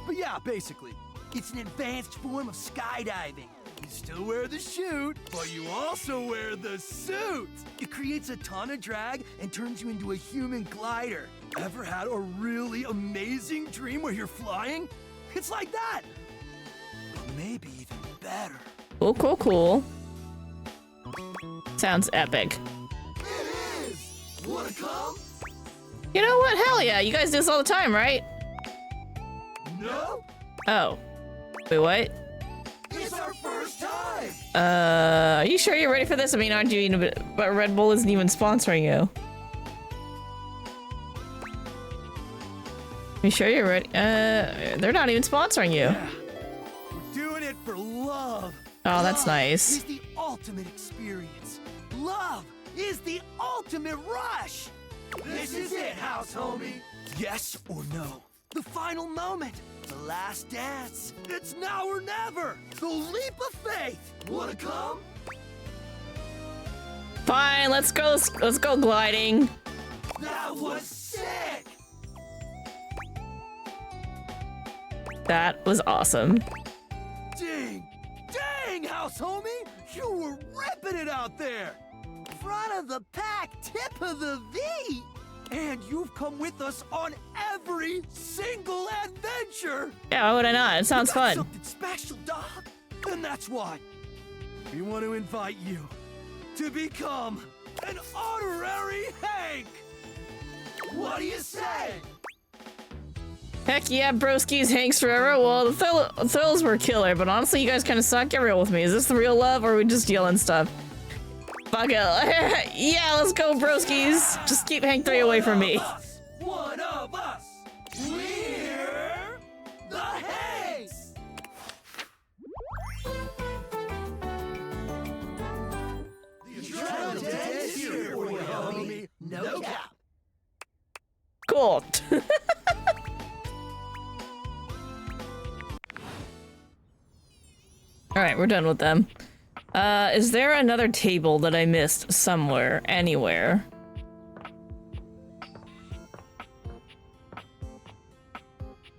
But yeah, basically, it's an advanced form of skydiving. You still wear the chute, but you also wear the suit. It creates a ton of drag and turns you into a human glider. Ever had a really amazing dream where you're flying? It's like that. But maybe even better. Cool, cool, cool. Sounds epic. It is. Wanna come? You know what? Hell yeah. You guys do this all the time, right? No. Oh. Wait, what? It's our first time. Are you sure you're ready for this? I mean, aren't you eating a bit? But Red Bull isn't even sponsoring you. You sure you're ready? They're not even sponsoring you. Yeah. We're doing it for love. Oh, that's nice. Is the ultimate experience. Love is the ultimate rush. This is it, house homie. Yes or no? The final moment. The last dance. It's now or never. The leap of faith. Wanna come? Fine, let's go gliding. That was sick. That was awesome. Dang, house homie. You were ripping it out there. Front of the pack, tip of the V. And you've come with us on every single adventure! Yeah, why would I not? It sounds fun. Something special, dog. And that's why we want to invite you to become an honorary Hank! What do you say? Heck yeah, broskies, Hanks forever. Well, the thrills were killer, but honestly, you guys kind of suck. Get real with me. Is this the real love, or are we just yelling stuff? Fuck it. Yeah, let's go, broskies. Just keep Hank 3 away from me. One of us! We're the Hanks! The adrenaline is here for you, homie. No cap. Cool. Alright, we're done with them. Is there another table that I missed somewhere, anywhere?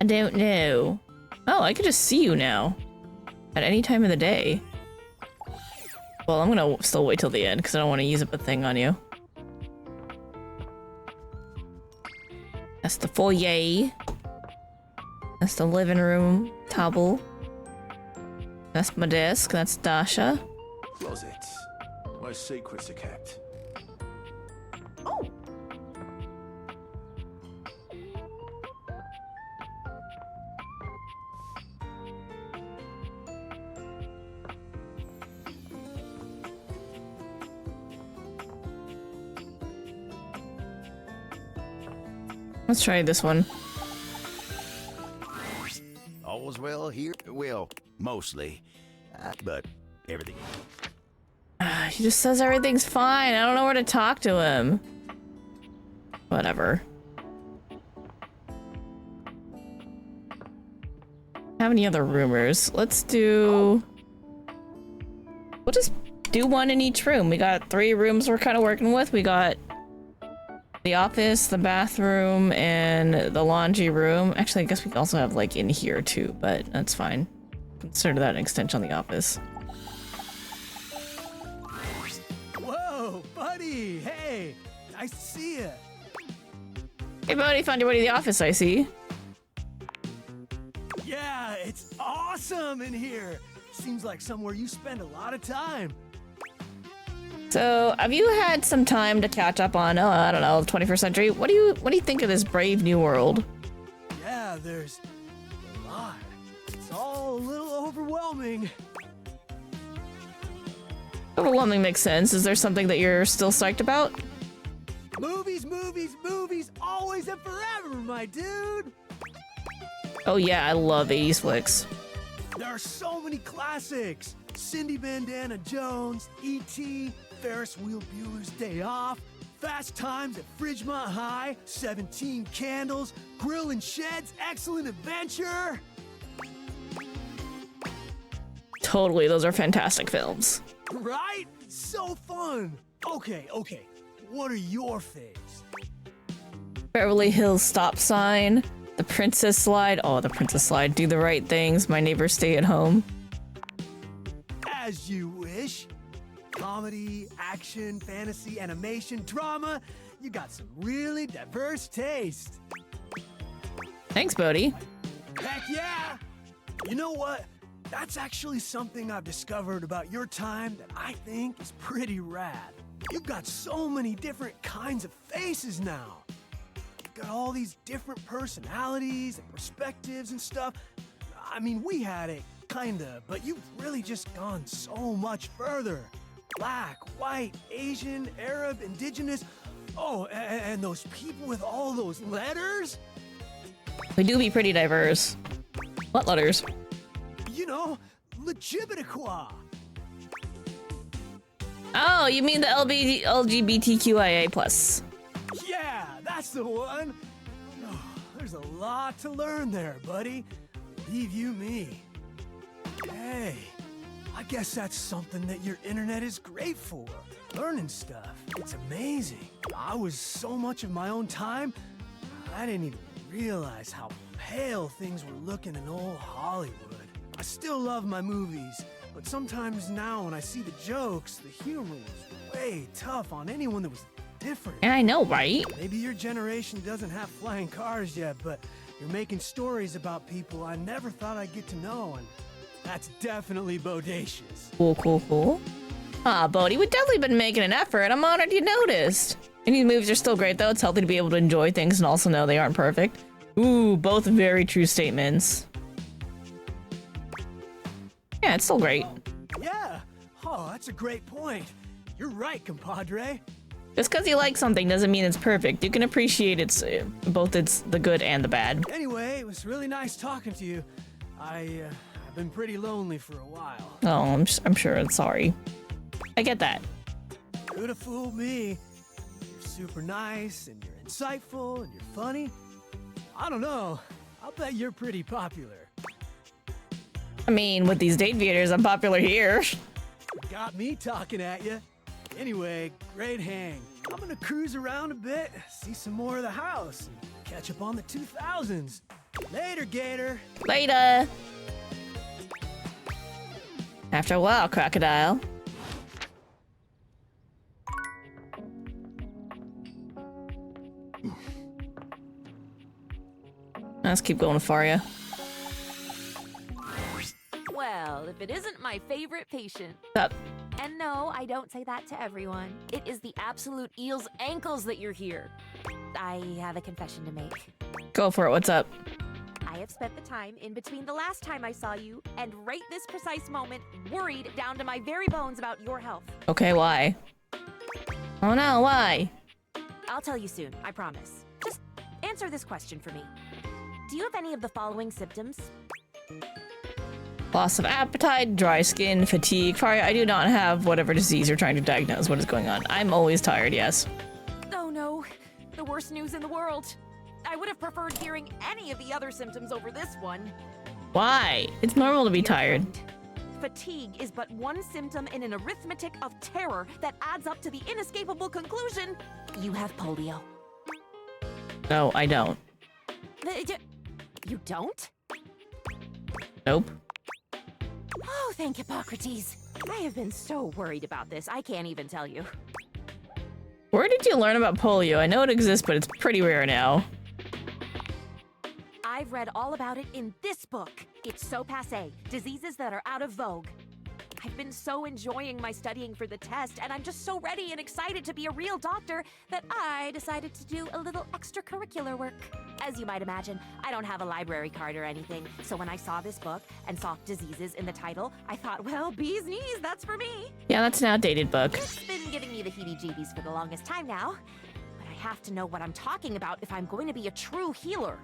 I don't know. Oh, I could just see you now. At any time of the day. Well, I'm gonna still wait till the end, because I don't want to use up a thing on you. That's the foyer. That's the living room table. That's my desk. That's Dasha. Closets, where secrets are kept. Oh. Let's try this one. all's well here? Well, mostly. But everything. He just says everything's fine. I don't know where to talk to him. Whatever. Have any other rumors? Let's do... We'll just do one in each room. We got 3 rooms we're kind of working with. We got the office, the bathroom, and the laundry room. Actually, I guess we could also have like in here too, but that's fine. Consider that an extension on the office. Whoa, buddy! Hey, nice to see you. Hey, buddy, found your way to the office, I see. Yeah, it's awesome in here. Seems like somewhere you spend a lot of time. So, have you had some time to catch up on, I don't know, the 21st century? What do you think of this brave new world? Yeah, there's a lot. It's all a little overwhelming. Overwhelming makes sense. Is there something that you're still psyched about? Movies, movies, movies, always and forever, my dude. Oh yeah, I love 80s flicks. There are so many classics. Cindy Bandana Jones, E.T., Ferris Wheel Bueller's Day Off, Fast Times at Fridgemont High, 17 Candles, Grill and Shed's Excellent Adventure. Totally, those are fantastic films. Right? So fun. Okay. What are your faves? Beverly Hills Stop Sign, The Princess Slide. Oh, The Princess Slide. Do the Right Things. My Neighbors Stay at Home. As you wish. Comedy, action, fantasy, animation, drama. You got some really diverse taste. Thanks, Bodhi. Heck yeah! You know what? That's actually something I've discovered about your time that I think is pretty rad. You've got so many different kinds of faces now. You've got all these different personalities and perspectives and stuff. I mean, we had it, kinda, but you've really just gone so much further. Black, white, Asian, Arab, indigenous. Oh, and those people with all those letters? We do be pretty diverse. What letters? You know, LGBTQIA. Oh, you mean the LGBTQIA+. Yeah, that's the one. Oh, there's a lot to learn there, buddy. Believe you me. Hey, I guess that's something that your internet is great for. Learning stuff. It's amazing. I was so much of my own time, I didn't even realize how pale things were looking in old Hollywood. I still love my movies, but sometimes now when I see the jokes, the humor was way tough on anyone that was different. Yeah, I know, right? Maybe your generation doesn't have flying cars yet, but you're making stories about people I never thought I'd get to know, and that's definitely bodacious. Cool. Ah, Bodhi, we've definitely been making an effort. I'm honored you noticed. And these movies are still great, though. It's healthy to be able to enjoy things and also know they aren't perfect. Ooh, both very true statements. Yeah, it's still great. Yeah. Oh, that's a great point. You're right, compadre. Just because you like something doesn't mean it's perfect. You can appreciate it's both the good and the bad. Anyway, it was really nice talking to you. I've been pretty lonely for a while. Oh, I'm sure. I'm sorry. I get that. Could have fooled me. You're super nice, and you're insightful, and you're funny. I don't know. I'll bet you're pretty popular. I mean, with these date theaters, I'm popular here. Got me talking at you. Anyway, great hang. I'm gonna cruise around a bit, see some more of the house, and catch up on the 2000s. Later, Gator. Later. After a while, Crocodile. Let's keep going, Faria. Well, if it isn't my favorite patient. Up. And no, I don't say that to everyone. It is the absolute eel's ankles that you're here. I have a confession to make. Go for it. What's up? I have spent the time in between the last time I saw you and right this precise moment worried down to my very bones about your health. Okay, why? Oh no, why? I'll tell you soon, I promise. Just answer this question for me. Do you have any of the following symptoms? Loss of appetite, dry skin, fatigue. Faria, I do not have whatever disease you're trying to diagnose. What is going on? I'm always tired, yes. Oh no, the worst news in the world. I would have preferred hearing any of the other symptoms over this one. Why? It's normal to be tired. Fatigue is but one symptom in an arithmetic of terror that adds up to the inescapable conclusion you have polio. No, I don't. You don't? Nope. Oh, thank Hippocrates. I have been so worried about this, I can't even tell you. Where did you learn about polio? I know it exists, but it's pretty rare now. I've read all about it in this book. It's so passé. Diseases that are out of vogue. I've been so enjoying my studying for the test, and I'm just so ready and excited to be a real doctor that I decided to do a little extracurricular work. As you might imagine, I don't have a library card or anything, so when I saw this book and saw diseases in the title, I thought, well, bee's knees, that's for me. Yeah, that's an outdated book. It's been giving me the heebie-jeebies for the longest time now, but I have to know what I'm talking about if I'm going to be a true healer.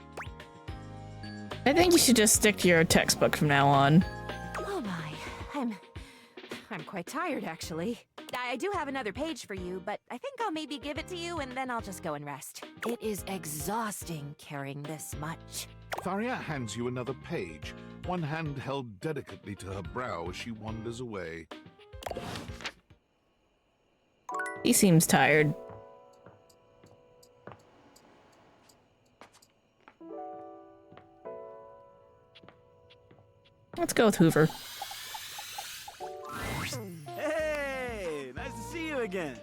I think you should just stick to your textbook from now on. Oh my, I'm quite tired, actually. I do have another page for you, but I think I'll maybe give it to you and then I'll just go and rest. It is exhausting carrying this much. Faria hands you another page, one hand held delicately to her brow as she wanders away. He seems tired. Let's go with Hoover. Hey, nice to see you again.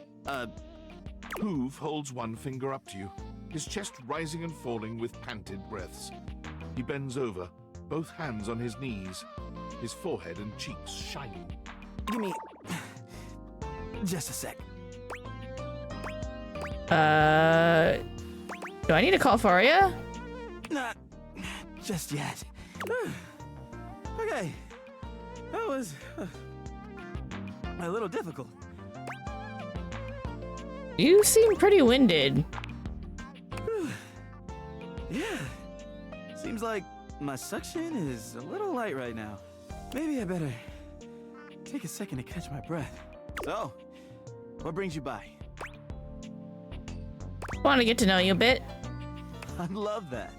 Hoove holds one finger up to you, his chest rising and falling with panted breaths. He bends over, both hands on his knees, his forehead and cheeks shining. Give me just a sec. Do I need to call Faria? Not just yet. Okay, that was a little difficult. You seem pretty winded. Yeah, seems like my suction is a little light right now. Maybe I better take a second to catch my breath. So, what brings you by? Want to get to know you a bit. I'd love that.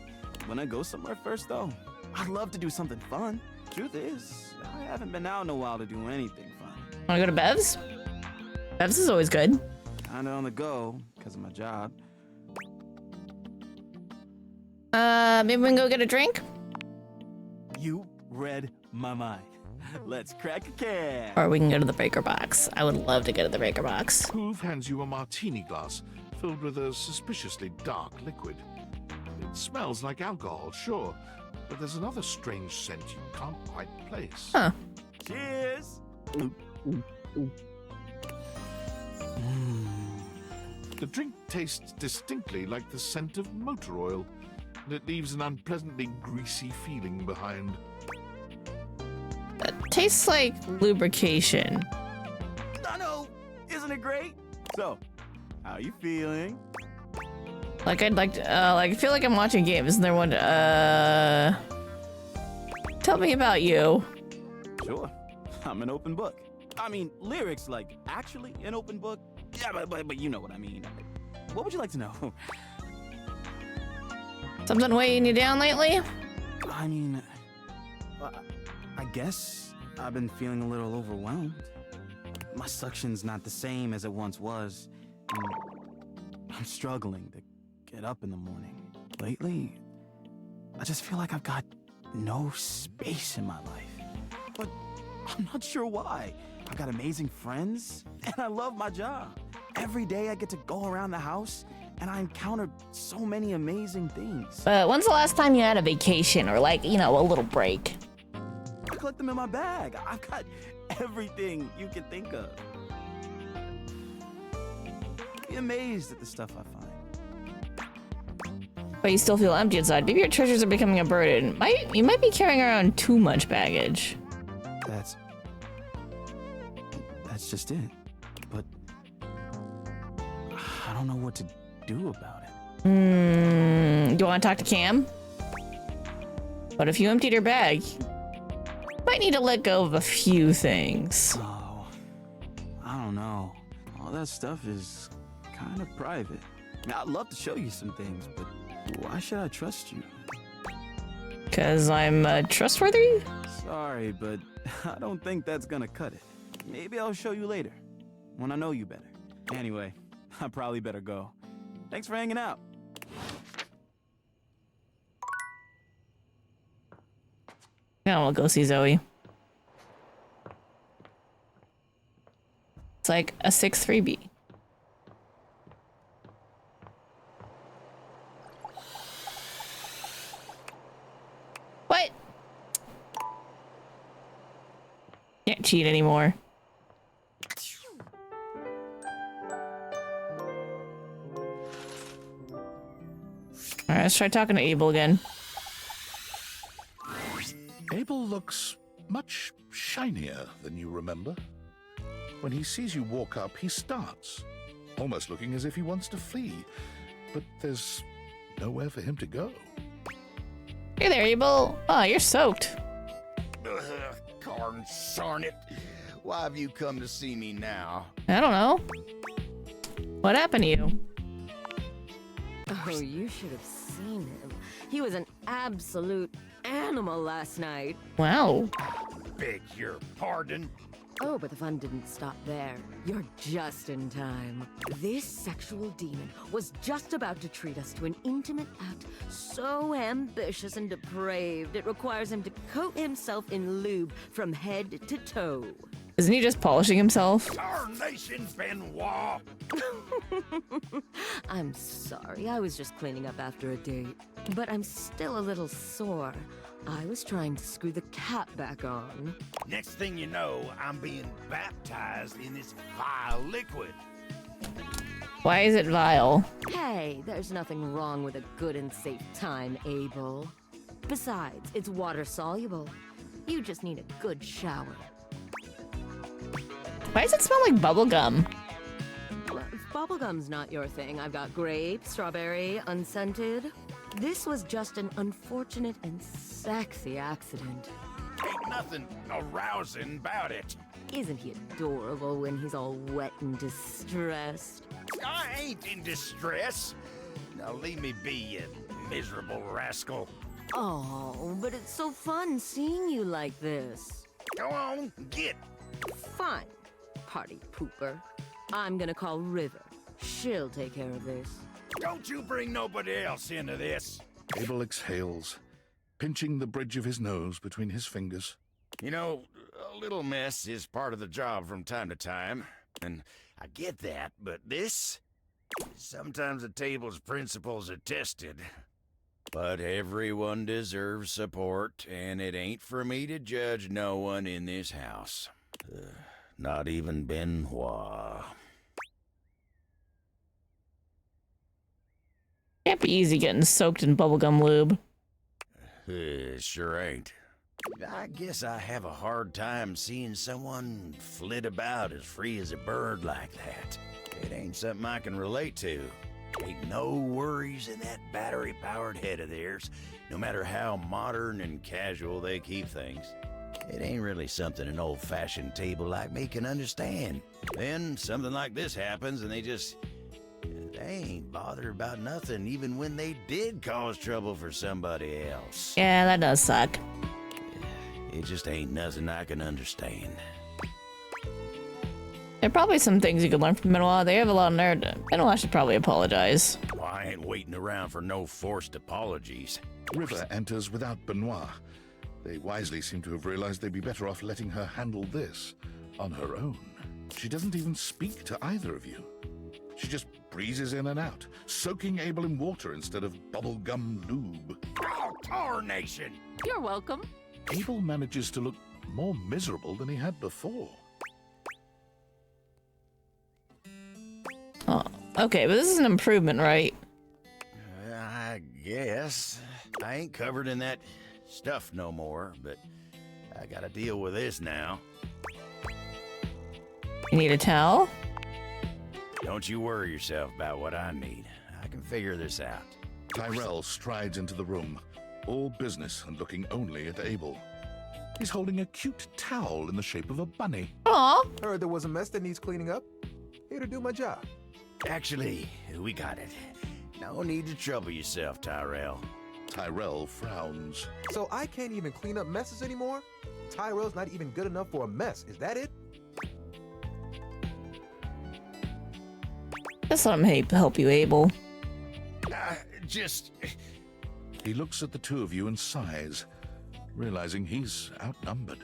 When I go somewhere first, though, I'd love to do something fun. Truth is, I haven't been out in a while to do anything fun. Want to go to Bev's? Bev's is always good. Kinda on the go, because of my job. Maybe we can go get a drink? You read my mind. Let's crack a can. Or we can go to the Breaker Box. I would love to go to the Breaker Box. Hoove hands you a martini glass filled with a suspiciously dark liquid. It smells like alcohol, sure, but there's another strange scent you can't quite place. Huh. Cheers! The drink tastes distinctly like the scent of motor oil, and it leaves an unpleasantly greasy feeling behind. That tastes like lubrication. I know! Isn't it great? So, how you feeling? Like I'd like to, like I feel like I'm watching a game. Isn't there one? Tell me about you. Sure. I'm an open book. I mean, lyrics like actually an open book. Yeah, but you know what I mean. What would you like to know? Something weighing you down lately? I mean, I guess I've been feeling a little overwhelmed. My suction's not the same as it once was. And I'm struggling to get up in the morning. Lately, I just feel like I've got no space in my life. But I'm not sure why. I've got amazing friends, and I love my job. Every day I get to go around the house, and I encounter so many amazing things. But when's the last time you had a vacation or like, you know, a little break? I collect them in my bag. I've got everything you can think of. Be amazed at the stuff I find. But you still feel empty inside. Maybe your treasures are becoming a burden. You might be carrying around too much baggage. That's just it. But I don't know what to do about it. Do you want to talk to Cam? But if you emptied your bag, Might need to let go of a few things. Oh, I don't know. All that stuff is kind of private. I'd love to show you some things, but why should I trust you? Because I'm trustworthy? Sorry, but I don't think that's gonna cut it. Maybe I'll show you later, when I know you better. Anyway, I probably better go. Thanks for hanging out. Now we'll go see Zoe. It's like a 6-3B. What? Can't cheat anymore. Alright, let's try talking to Abel again. Abel looks much shinier than you remember. When he sees you walk up, he starts, almost looking as if he wants to flee. But there's nowhere for him to go. Hey there, Abel. Oh, you're soaked. Darn it. Why have you come to see me now? I don't know. What happened to you? Oh, you should have seen him. He was an absolute animal last night. Wow. Beg your pardon? Oh, but the fun didn't stop there. You're just in time. This sexual demon was just about to treat us to an intimate act so ambitious and depraved it requires him to coat himself in lube from head to toe. Isn't he just polishing himself? Darnation, Benoit! I'm sorry, I was just cleaning up after a date. But I'm still a little sore. I was trying to screw the cap back on. Next thing you know, I'm being baptized in this vile liquid. Why is it vile? Hey, there's nothing wrong with a good and safe time, Abel. Besides, it's water soluble. You just need a good shower. Why does it smell like bubblegum? Well, if bubblegum's not your thing, I've got grape, strawberry, unscented. This was just an unfortunate and sexy accident. Ain't nothing arousing about it. Isn't he adorable when he's all wet and distressed? I ain't in distress. Now leave me be, you miserable rascal. Oh, but it's so fun seeing you like this. Go on, get. Fine, party pooper. I'm gonna call River. She'll take care of this. Don't you bring nobody else into this. Abel exhales, pinching the bridge of his nose between his fingers. You know, a little mess is part of the job from time to time, and I get that, but this? Sometimes the table's principles are tested. But everyone deserves support, and it ain't for me to judge no one in this house. Not even Benoit. Can't be easy getting soaked in bubblegum lube. Sure ain't. I guess I have a hard time seeing someone flit about as free as a bird like that. It ain't something I can relate to. Ain't no worries in that battery-powered head of theirs, no matter how modern and casual they keep things. It ain't really something an old-fashioned table like me can understand. Then something like this happens and they ain't bothered about nothing even when they did cause trouble for somebody else. Yeah, that does suck. It just ain't nothing I can understand. There are probably some things you could learn from Benoit. They have a lot of nerd. Benoit should probably apologize. Well, I ain't waiting around for no forced apologies. River enters without Benoit. They wisely seem to have realized they'd be better off letting her handle this on her own. She doesn't even speak to either of you. She just breezes in and out, soaking Abel in water instead of bubblegum lube. Oh, tarnation! You're welcome. Abel manages to look more miserable than he had before. Oh, okay, but this is an improvement, right? I guess. I ain't covered in that stuff no more, but I gotta deal with this now. You need a towel? Don't you worry yourself about what I need. I can figure this out. Tyrell strides into the room, all business and looking only at Abel. He's holding a cute towel in the shape of a bunny. Aw. Heard there was a mess that needs cleaning up. Here to do my job. Actually, we got it. No need to trouble yourself, Tyrell. Tyrell frowns. So I can't even clean up messes anymore? Tyrell's not even good enough for a mess. Is that it? Just let him help you, Abel. Just... He looks at the two of you and sighs, realizing he's outnumbered.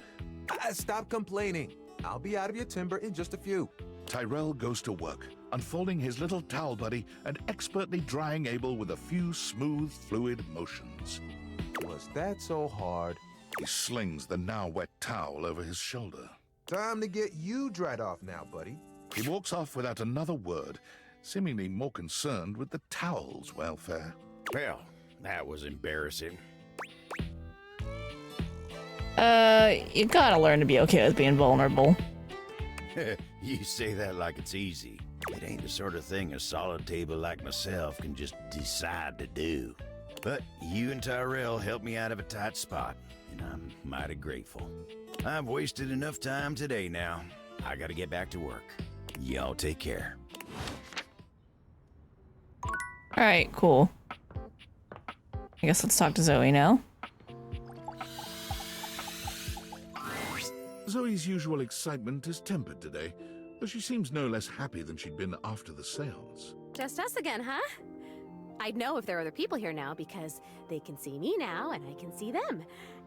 Stop complaining. I'll be out of your timber in just a few. Tyrell goes to work, unfolding his little towel buddy and expertly drying Abel with a few smooth, fluid motions. Was that so hard? He slings the now wet towel over his shoulder. Time to get you dried off now, buddy. He walks off without another word, seemingly more concerned with the towel's welfare. Well, that was embarrassing. You gotta learn to be okay with being vulnerable. You say that like it's easy. It ain't the sort of thing a solid table like myself can just decide to do. But you and Tyrell helped me out of a tight spot, and I'm mighty grateful. I've wasted enough time today now. I gotta get back to work. Y'all take care. Alright, cool. I guess let's talk to Zoe now. Zoe's usual excitement is tempered today, though she seems no less happy than she'd been after the sales. Just us again, huh? I'd know if there are other people here now because they can see me now and I can see them.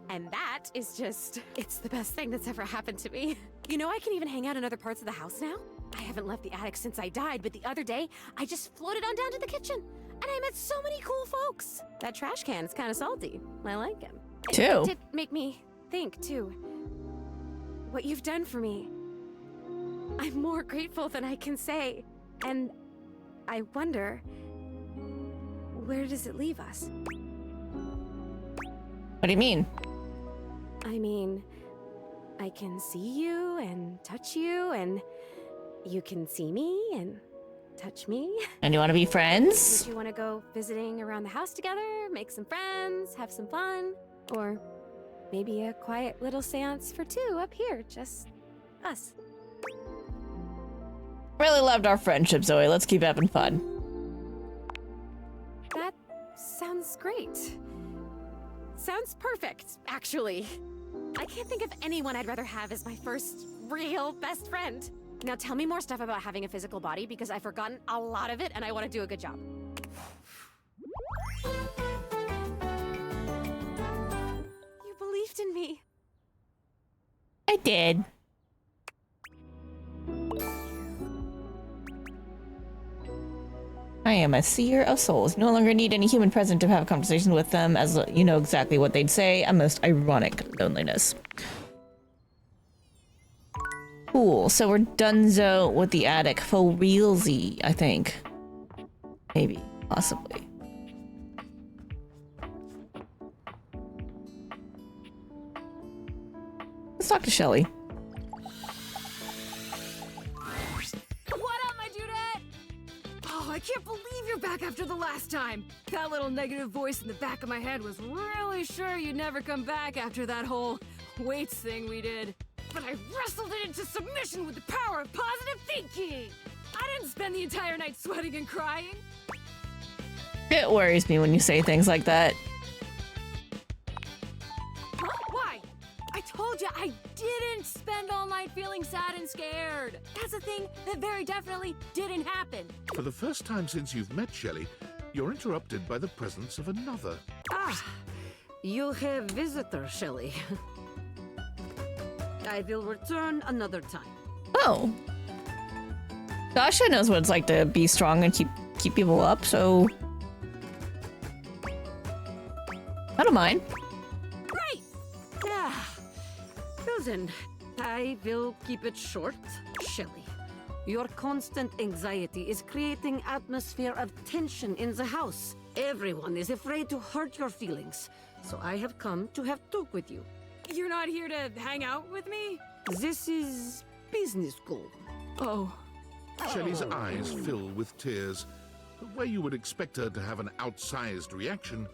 And that is just, it's the best thing that's ever happened to me. You know, I can even hang out in other parts of the house now. I haven't left the attic since I died, but the other day, I just floated on down to the kitchen. And I met so many cool folks. That trash can is kind of salty. I like him. Too. It did make me think, too. What you've done for me. I'm more grateful than I can say. And I wonder, where does it leave us? What do you mean? I mean, I can see you and touch you, and you can see me and touch me. And you want to be friends? Would you want to go visiting around the house together, make some friends, have some fun? Or maybe a quiet little seance for two up here, just us. Really loved our friendship, Zoe. Let's keep having fun. That sounds great. Sounds perfect, actually. I can't think of anyone I'd rather have as my first real best friend. Now tell me more stuff about having a physical body because I've forgotten a lot of it and I want to do a good job. You believed in me. I did. I am a seer of souls. No longer need any human present to have a conversation with them, as you know exactly what they'd say. A most ironic loneliness. Cool. So we're donezo with the attic. For realsy, I think. Maybe. Possibly. Let's talk to Shelly. What up, my dudette? Oh, I can't believe you're back after the last time. That little negative voice in the back of my head was really sure you'd never come back after that whole weights thing we did. But I wrestled it into submission with the power of positive thinking. I didn't spend the entire night sweating and crying. It worries me when you say things like that. Huh? Why? I told you I didn't spend all night feeling sad and scared. That's a thing that very definitely didn't happen. For the first time since you've met Shelley, you're interrupted by the presence of another. Ah, you have visitor, Shelley. I will return another time. Oh. Dasha knows what it's like to be strong and keep people up, so I don't mind. Right! Yeah. Well then, I will keep it short. Shelley, your constant anxiety is creating atmosphere of tension in the house. Everyone is afraid to hurt your feelings, so I have come to have talk with you. You're not here to hang out with me? This is business school. Oh. Shelley's eyes fill with tears. The way you would expect her to have an outsized reaction,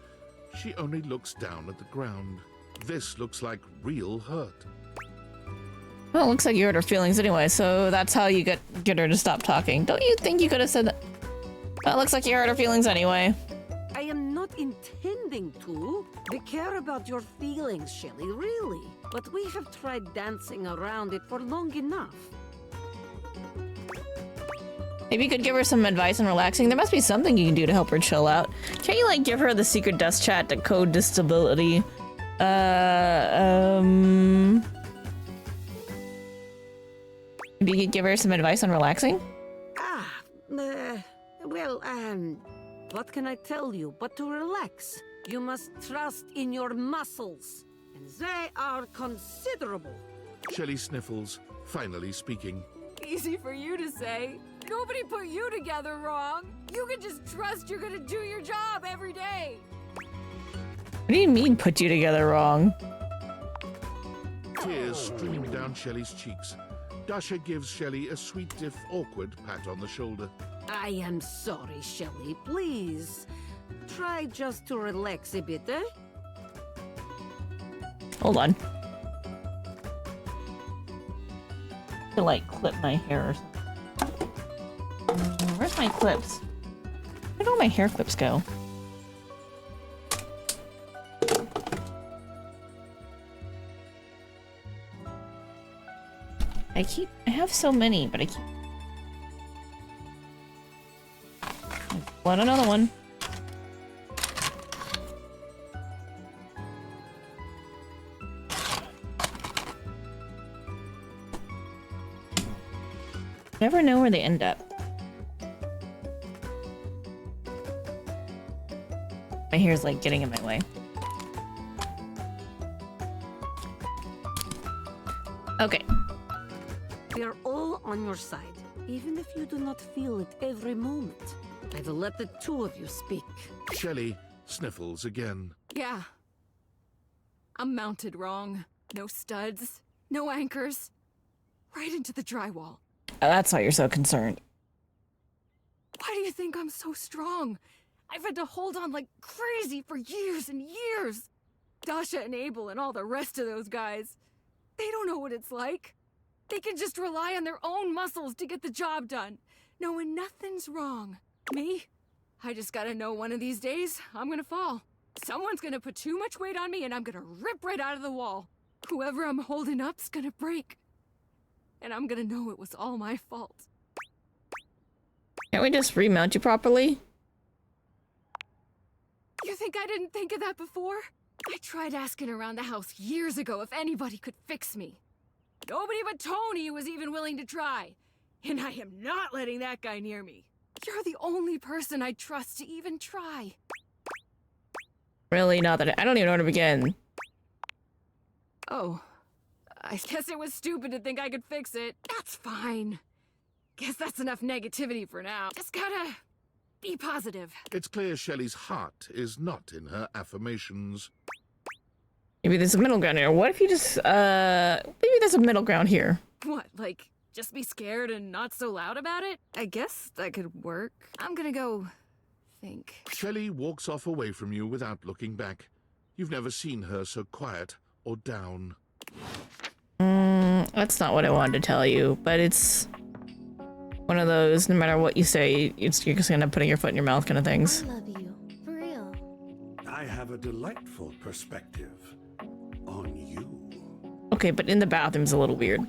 she only looks down at the ground. This looks like real hurt. Well, it looks like you hurt her feelings anyway, so that's how you get her to stop talking. Don't you think you could have said that? Well, it looks like you hurt her feelings anyway. I am not intending to. We care about your feelings, Shelley, really. But we have tried dancing around it for long enough. Maybe you could give her some advice on relaxing. There must be something you can do to help her chill out. Can't you, like, give her the secret dust chat to code disability? Maybe you could give her some advice on relaxing? What can I tell you but to relax? You must trust in your muscles, and they are considerable. Shelley sniffles, finally speaking. Easy for you to say. Nobody put you together wrong. You can just trust you're gonna do your job every day. What do you mean, put you together wrong? Tears stream down Shelley's cheeks. Dasha gives Shelley a sweet if awkward pat on the shoulder. I am sorry, Shelley. Please, try just to relax a bit, eh? Hold on. To, like, clip my hair or something. Where's my clips? Where'd all my hair clips go? I have so many, but I keep... Want another one. Never know where they end up. My hair's like getting in my way. Okay. We are all on your side, even if you do not feel it every moment. I will let the two of you speak. Shelley sniffles again. Yeah. I'm mounted wrong. No studs, no anchors. Right into the drywall. That's why you're so concerned. Why do you think I'm so strong? I've had to hold on like crazy for years and years. Dasha and Abel and all the rest of those guys, they don't know what it's like. They can just rely on their own muscles to get the job done, knowing nothing's wrong. Me? I just gotta know one of these days, I'm gonna fall. Someone's gonna put too much weight on me and I'm gonna rip right out of the wall. Whoever I'm holding up's gonna break. And I'm gonna know it was all my fault. Can't we just remount you properly? You think I didn't think of that before? I tried asking around the house years ago if anybody could fix me. Nobody but Tony was even willing to try. And I am not letting that guy near me. You're the only person I'd trust to even try. Really? Not that I don't even know where to begin. Oh. I guess it was stupid to think I could fix it. That's fine. Guess that's enough negativity for now. Just gotta be positive. It's clear Shelley's heart is not in her affirmations. Maybe there's a middle ground here. What if you just, maybe there's a middle ground here. What, like, just be scared and not so loud about it? I guess that could work. I'm gonna go think. Shelley walks off away from you without looking back. You've never seen her so quiet or down. That's not what I wanted to tell you, but it's one of those, no matter what you say, you're just gonna end up putting your foot in your mouth kind of things. I love you, for real. I have a delightful perspective on you. Okay, but in the bathroom's a little weird.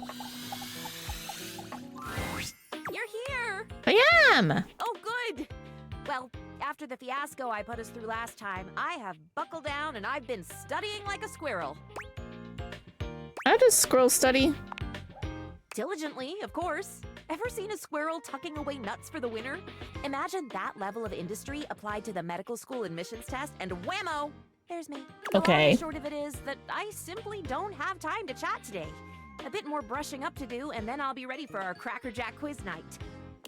You're here! I am! Oh, good! Well, after the fiasco I put us through last time, I have buckled down and I've been studying like a squirrel. How does squirrel study? Diligently, of course. Ever seen a squirrel tucking away nuts for the winter? Imagine that level of industry applied to the medical school admissions test, and whammo! There's me. Okay. The long and short of it is that I simply don't have time to chat today. A bit more brushing up to do, and then I'll be ready for our Cracker Jack quiz night.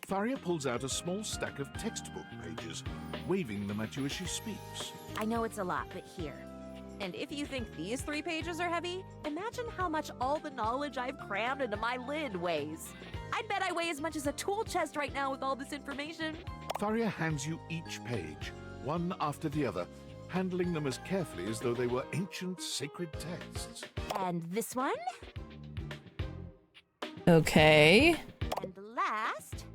Faria pulls out a small stack of textbook pages, waving them at you as she speaks. I know it's a lot, but here. And if you think these 3 pages are heavy, imagine how much all the knowledge I've crammed into my lid weighs. I'd bet I weigh as much as a tool chest right now with all this information. Faria hands you each page, one after the other, handling them as carefully as though they were ancient sacred texts. And this one? Okay. And the last?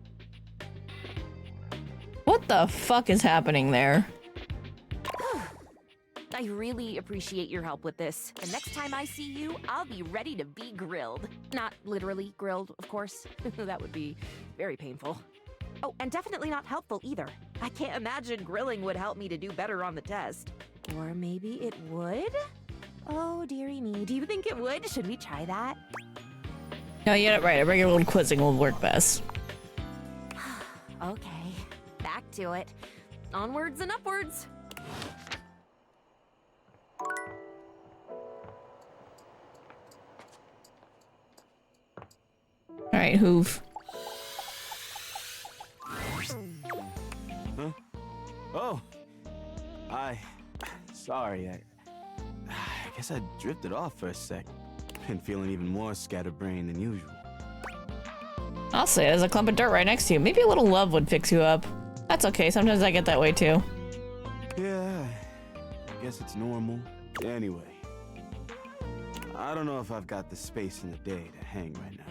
What the fuck is happening there? I really appreciate your help with this. The next time I see you, I'll be ready to be grilled. Not literally grilled, of course. That would be very painful. Oh, and definitely not helpful either. I can't imagine grilling would help me to do better on the test. Or maybe it would? Oh, dearie me. Do you think it would? Should we try that? No, you get it right. A regular old quizzing will work best. Okay, back to it. Onwards and upwards. All right, Hoof. Huh? Oh, sorry. I guess I drifted off for a sec. Been feeling even more scatterbrained than usual. I'll say there's a clump of dirt right next to you. Maybe a little love would fix you up. That's okay. Sometimes I get that way too. Yeah, I guess it's normal. Anyway, I don't know if I've got the space in the day to hang right now.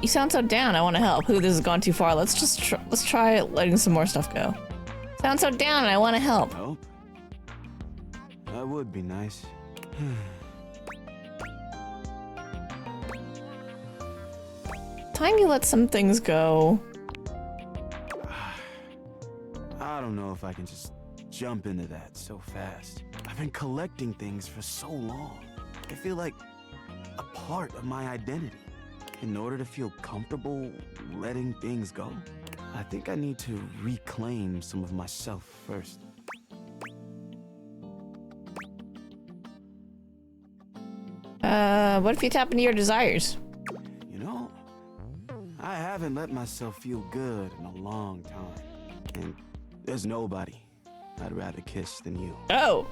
You sound so down. I want to help. Who, this has gone too far. Let's just let's try letting some more stuff go. Sound so down and I want to help. Help? That would be nice. Time you let some things go. I don't know if I can just jump into that so fast. I've been collecting things for so long. I feel like a part of my identity. In order to feel comfortable letting things go, I think I need to reclaim some of myself first. What if you tap into your desires? You know, I haven't let myself feel good in a long time. And there's nobody I'd rather kiss than you. Oh!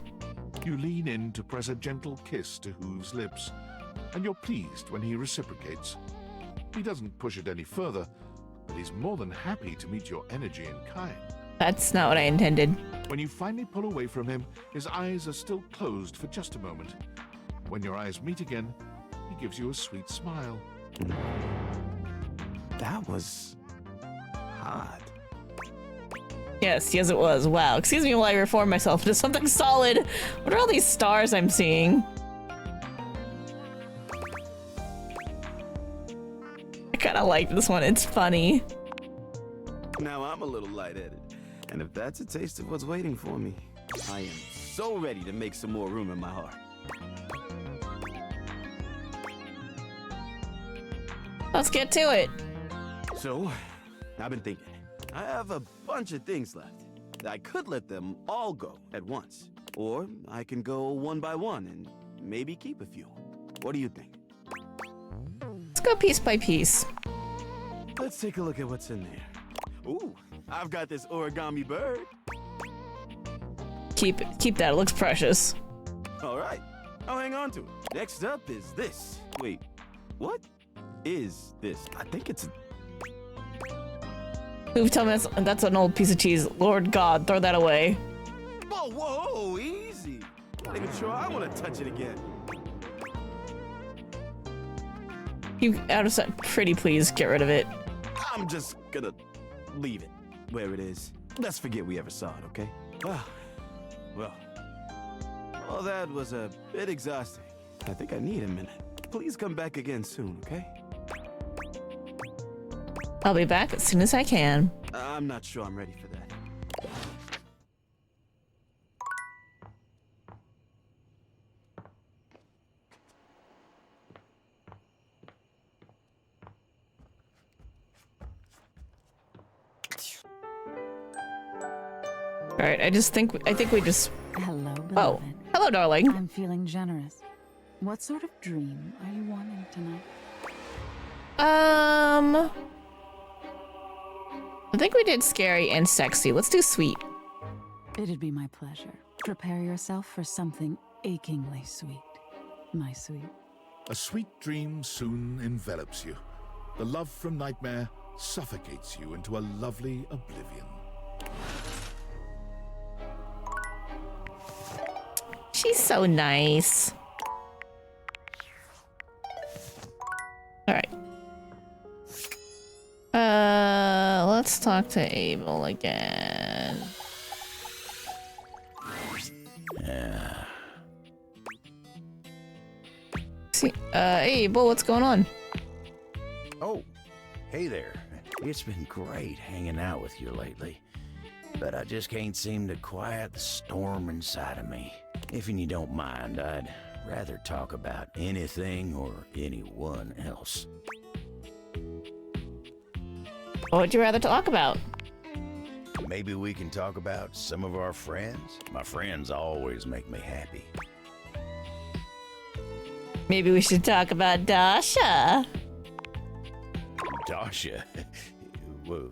You lean in to press a gentle kiss to Hoove's lips, and you're pleased when he reciprocates. He doesn't push it any further, but he's more than happy to meet your energy in kind. That's not what I intended. When you finally pull away from him, his eyes are still closed for just a moment. When your eyes meet again, he gives you a sweet smile. That was hot. Yes, it was. Wow. Excuse me while I reform myself into something solid. What are all these stars I'm seeing? I kind of like this one. It's funny. Now I'm a little lightheaded. And if that's a taste of what's waiting for me, I am so ready to make some more room in my heart. Let's get to it. So, I've been thinking. I have a bunch of things left. I could let them all go at once. Or I can go one by one and maybe keep a few. What do you think? Let's go piece by piece. Let's take a look at what's in there. Ooh, I've got this origami bird. Keep that. It looks precious. All right, I'll hang on to it. Next up is this. Wait, what is this? I think it's Who tell me that's an old piece of cheese. Lord God, throw that away. Whoa, whoa, easy. Not even sure I want to touch it again. You out of sight. Pretty please get rid of it. I'm just gonna leave it where it is. Let's forget we ever saw it, okay? Well, all that was a bit exhausting. I think I need a minute. Please come back again soon, okay? I'll be back as soon as I can. I'm not sure I'm ready for that. All right, I think we just. Hello, beloved. Oh, hello, darling. I'm feeling generous. What sort of dream are you wanting tonight? I think we did scary and sexy. Let's do sweet. It'd be my pleasure. Prepare yourself for something achingly sweet, my sweet. A sweet dream soon envelops you. The love from nightmare suffocates you into a lovely oblivion. she's so nice. All right. Let's talk to Abel again. See, Abel, what's going on? Oh, hey there. It's been great hanging out with you lately, but I just can't seem to quiet the storm inside of me. If you don't mind, I'd rather talk about anything or anyone else. What would you rather talk about? Maybe we can talk about some of our friends. My friends always make me happy. Maybe we should talk about Dasha. Dasha? Whoa,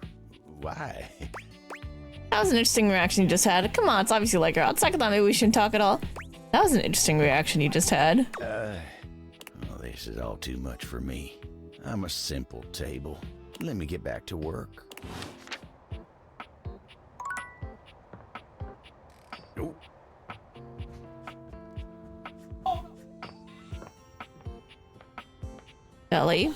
why? That was an interesting reaction you just had. Come on, it's obviously like her. On second thought, maybe we shouldn't talk at all. That was an interesting reaction you just had. Well, this is all too much for me. I'm a simple table. Let me get back to work. Oh. Ellie?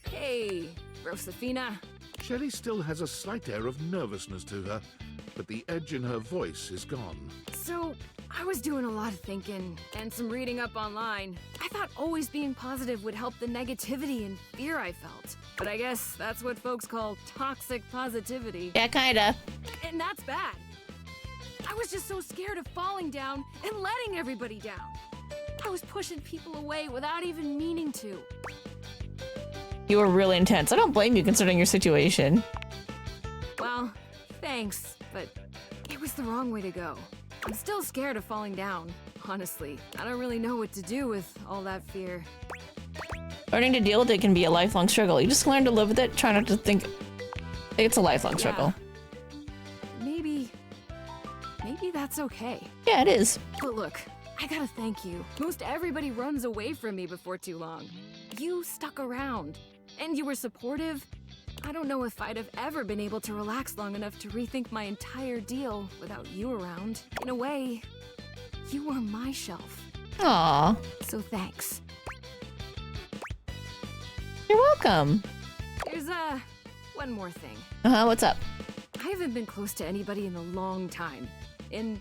Hey, Rosefina. Shelley still has a slight air of nervousness to her, but the edge in her voice is gone. So, I was doing a lot of thinking and some reading up online. I thought always being positive would help the negativity and fear I felt. But I guess that's what folks call toxic positivity. Yeah, kinda. And that's bad. I was just so scared of falling down and letting everybody down. I was pushing people away without even meaning to. You were really intense. I don't blame you considering your situation. Well, thanks, but it was the wrong way to go. I'm still scared of falling down, honestly. I don't really know what to do with all that fear. Learning to deal with it can be a lifelong struggle. You just learn to live with it, try not to think it's a lifelong struggle. Maybe that's okay. Yeah, it is. But look, I gotta thank you. Most everybody runs away from me before too long. You stuck around, and you were supportive. I don't know if I'd have ever been able to relax long enough to rethink my entire deal without you around. In a way, you were my shelf. Aww. So thanks. You're welcome. There's, one more thing. Uh-huh, what's up? I haven't been close to anybody in a long time, and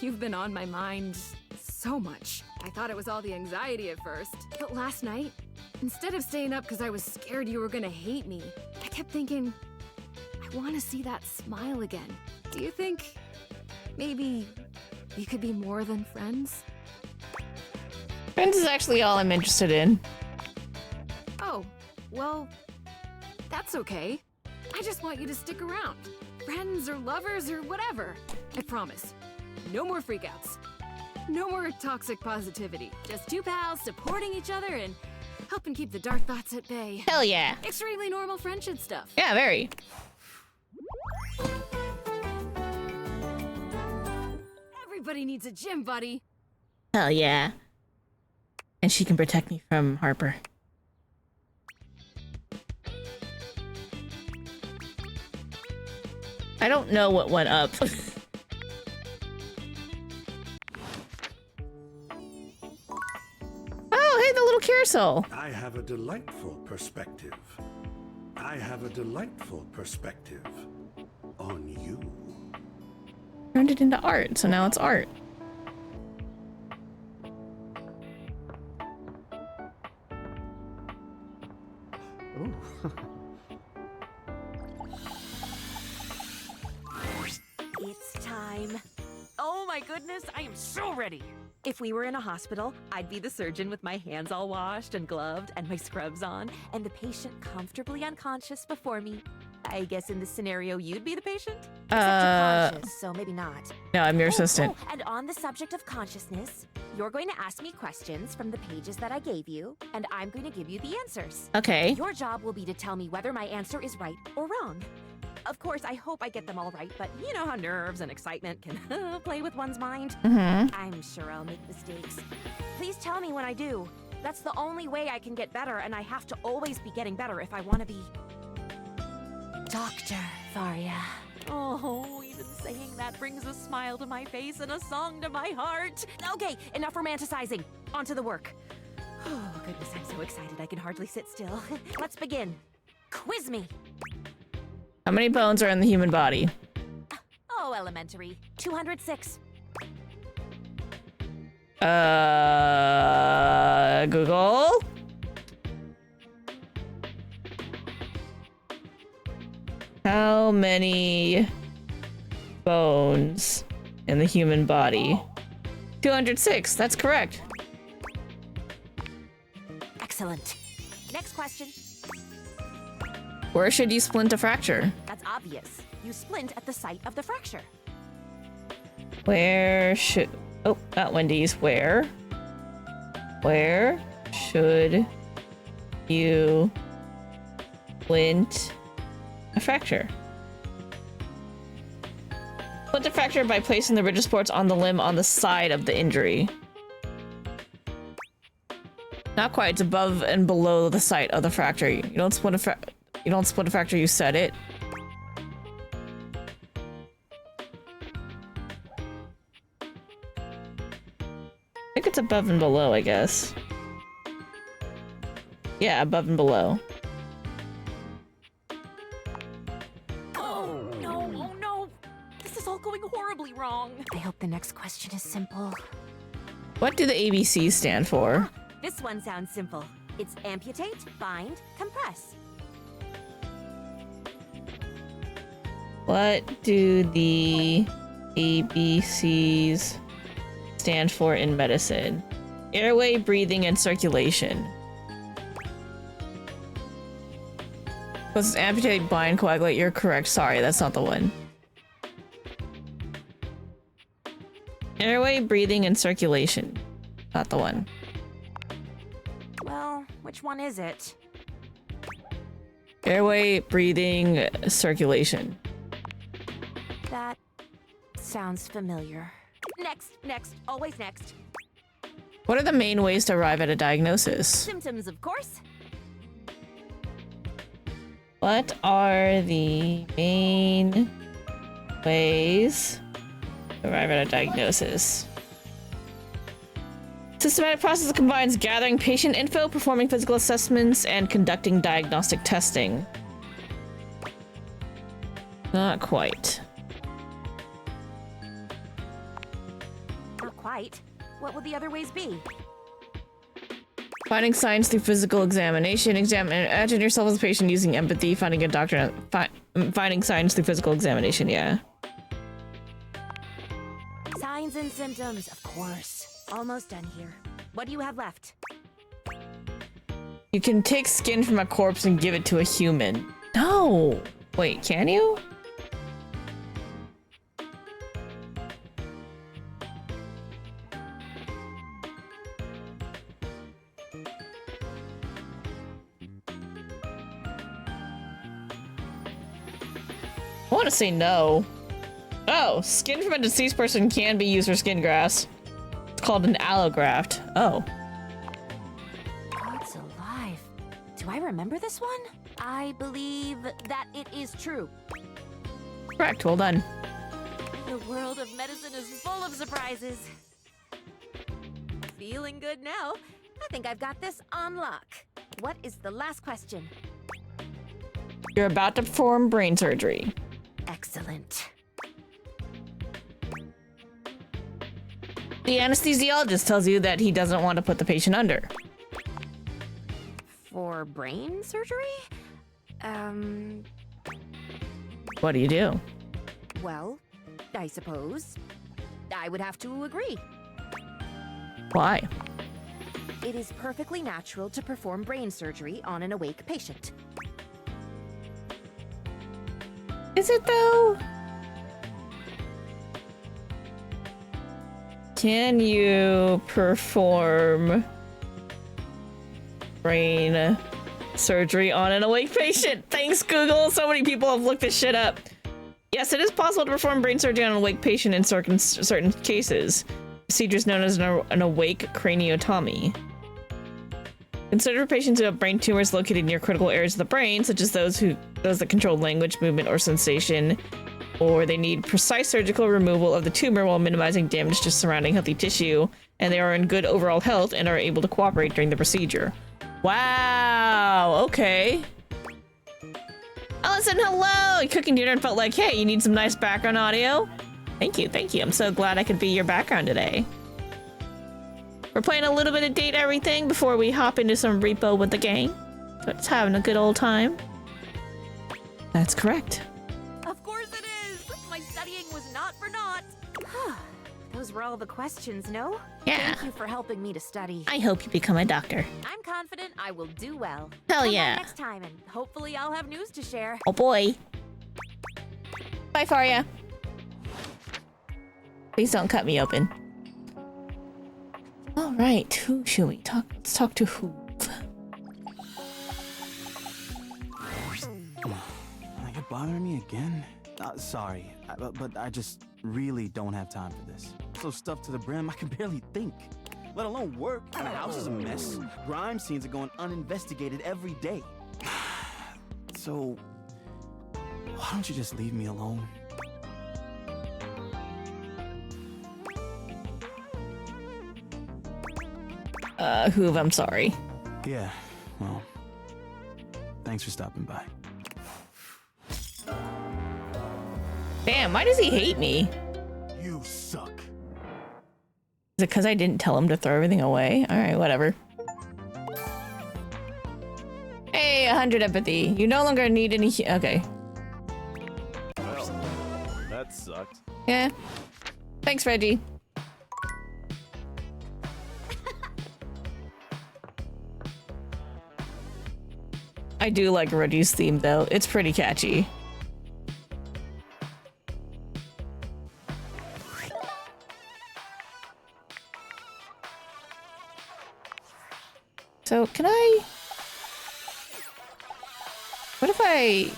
you've been on my mind so much. I thought it was all the anxiety at first, but last night, instead of staying up because I was scared you were gonna hate me, I kept thinking, I want to see that smile again. Do you think maybe we could be more than friends? Friends is actually all I'm interested in. Oh, well, that's okay. I just want you to stick around. Friends or lovers or whatever. I promise. No more freakouts. No more toxic positivity. Just two pals supporting each other and helping keep the dark thoughts at bay. Hell yeah. Extremely normal friendship stuff. Yeah, very. Everybody needs a gym buddy. Hell yeah. And she can protect me from Harper. I don't know what went up. Oh, hey, the little carousel. I have a delightful perspective. I have a delightful perspective on you. Turned it into art, so now it's art. It's time. Oh my goodness, I am so ready. If we were in a hospital, I'd be the surgeon with my hands all washed and gloved and my scrubs on, and the patient comfortably unconscious before me. I guess in this scenario, you'd be the patient? Except you're conscious, so maybe not. No, I'm your assistant. Oh, and on the subject of consciousness, you're going to ask me questions from the pages that I gave you, and I'm going to give you the answers. Okay. Your job will be to tell me whether my answer is right or wrong. Of course, I hope I get them all right, but you know how nerves and excitement can play with one's mind. Mm-hmm. I'm sure I'll make mistakes. Please tell me when I do. That's the only way I can get better, and I have to always be getting better if I want to be... Dr. Varia. Oh, you Even saying that brings a smile to my face and a song to my heart. Okay, enough romanticizing. On to the work. Oh, goodness, I'm so excited I can hardly sit still. Let's begin. Quiz me. How many bones are in the human body? Oh, elementary. 206. Google. How many bones in the human body? 206, that's correct. Excellent. Next question. Where should you splint a fracture? That's obvious. You splint at the site of the fracture. Where should... Oh, not Wendy's. Where should you splint a fracture? Splint a fracture by placing the rigid supports on the limb on the side of the injury. Not quite. It's above and below the site of the fracture. You don't splint a fracture, you set it. I think it's above and below, I guess. Yeah, above and below. Oh no! This is all going horribly wrong. I hope the next question is simple. What do the ABCs stand for? This one sounds simple. It's amputate, bind, compress. What do the ABCs stand for in medicine? Airway, breathing, and circulation. This is amputate, bind, coagulate. You're correct. Sorry, that's not the one. Airway, breathing, and circulation. Not the one. Well, which one is it? Airway, breathing, circulation. That sounds familiar. Next, always next. What are the main ways to arrive at a diagnosis? Symptoms, of course. What are the main ways to arrive at a diagnosis? Systematic process that combines gathering patient info, performing physical assessments, and conducting diagnostic testing. Not quite. Not quite. What would the other ways be? Finding signs through physical examination. Imagine yourself as a patient using empathy, finding a doctor, finding signs through physical examination, yeah. Signs and symptoms, of course. Almost done here. What do you have left? You can take skin from a corpse and give it to a human. No! Wait, can you? I want to say no. Oh, skin from a deceased person can be used for skin grafts. It's called an allograft. Oh. God's alive. Do I remember this one? I believe that it is true. Correct, well done. The world of medicine is full of surprises. Feeling good now. I think I've got this on lock. What is the last question? You're about to perform brain surgery. Excellent. The anesthesiologist tells you that he doesn't want to put the patient under. For brain surgery? What do you do? Well, I suppose I would have to agree. Why? It is perfectly natural to perform brain surgery on an awake patient. Is it though? Can you perform brain surgery on an awake patient? Thanks, Google. So many people have looked this shit up. Yes, it is possible to perform brain surgery on an awake patient in certain cases. Procedure is known as an awake craniotomy. Consider patients who have brain tumors located near critical areas of the brain, such as those that control language, movement, or sensation, or they need precise surgical removal of the tumor while minimizing damage to surrounding healthy tissue, and they are in good overall health and are able to cooperate during the procedure. Wow, okay. Allison, hello! You cooking dinner and felt like, hey, you need some nice background audio? Thank you, thank you. I'm so glad I could be your background today. We're playing a little bit of Date Everything before we hop into some repo with the gang. So it's having a good old time. That's correct. Of course it is! My studying was not for naught. Those were all the questions, no? Yeah. Thank you for helping me to study. I hope you become a doctor. I'm confident I will do well. Hell Come yeah. back next time, and hopefully I'll have news to share. Oh boy. Bye, Faria. Please don't cut me open. All right, who should we talk? Let's talk to who? Are you bothering me again? Sorry, but I just really don't have time for this. So stuffed to the brim, I can barely think, let alone work. My house is a mess. Crime scenes are going uninvestigated every day. So, why don't you just leave me alone? Hoov, I'm sorry. Yeah, well, thanks for stopping by. Damn, why does he hate me? You suck. Is it because I didn't tell him to throw everything away? Alright, whatever. Hey, 100 empathy. You no longer need any. Okay. Well, that sucked. Yeah. Thanks, Reggie. I do like Reggie's theme, though. It's pretty catchy. So, can I... What if I...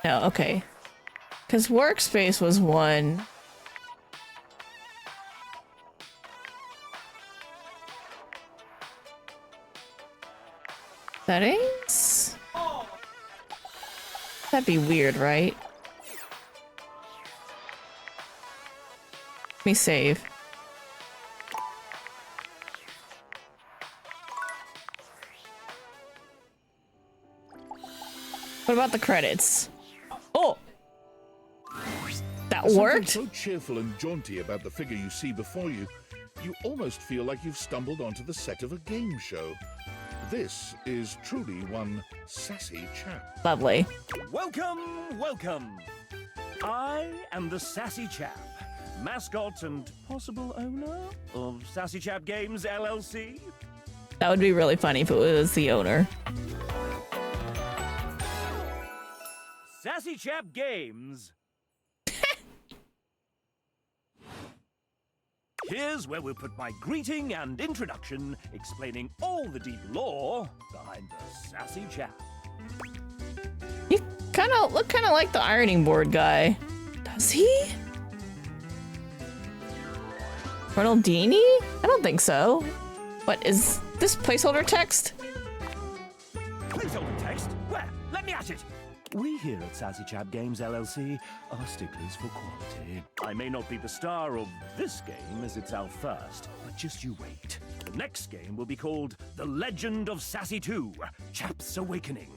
No, okay. Because workspace was one. Settings? That'd be weird, right? Let me save. What about the credits? Oh! That worked? Something so cheerful and jaunty about the figure you see before you, you almost feel like you've stumbled onto the set of a game show. This is truly one sassy chap. Lovely. Welcome, welcome. I am the Sassy Chap, mascot and possible owner of Sassy Chap Games LLC. That would be really funny if it was the owner. Sassy Chap Games. Here's where we'll put my greeting and introduction, explaining all the deep lore behind the Sassy Chap. You look kind of like the ironing board guy. Does he? Ronaldini? I don't think so. What is this placeholder text? Placeholder text? Where? Let me at it. We here at Sassy Chap Games LLC are sticklers for quality. I may not be the star of this game as it's our first, but just you wait. The next game will be called The Legend of Sassy 2, Chap's Awakening,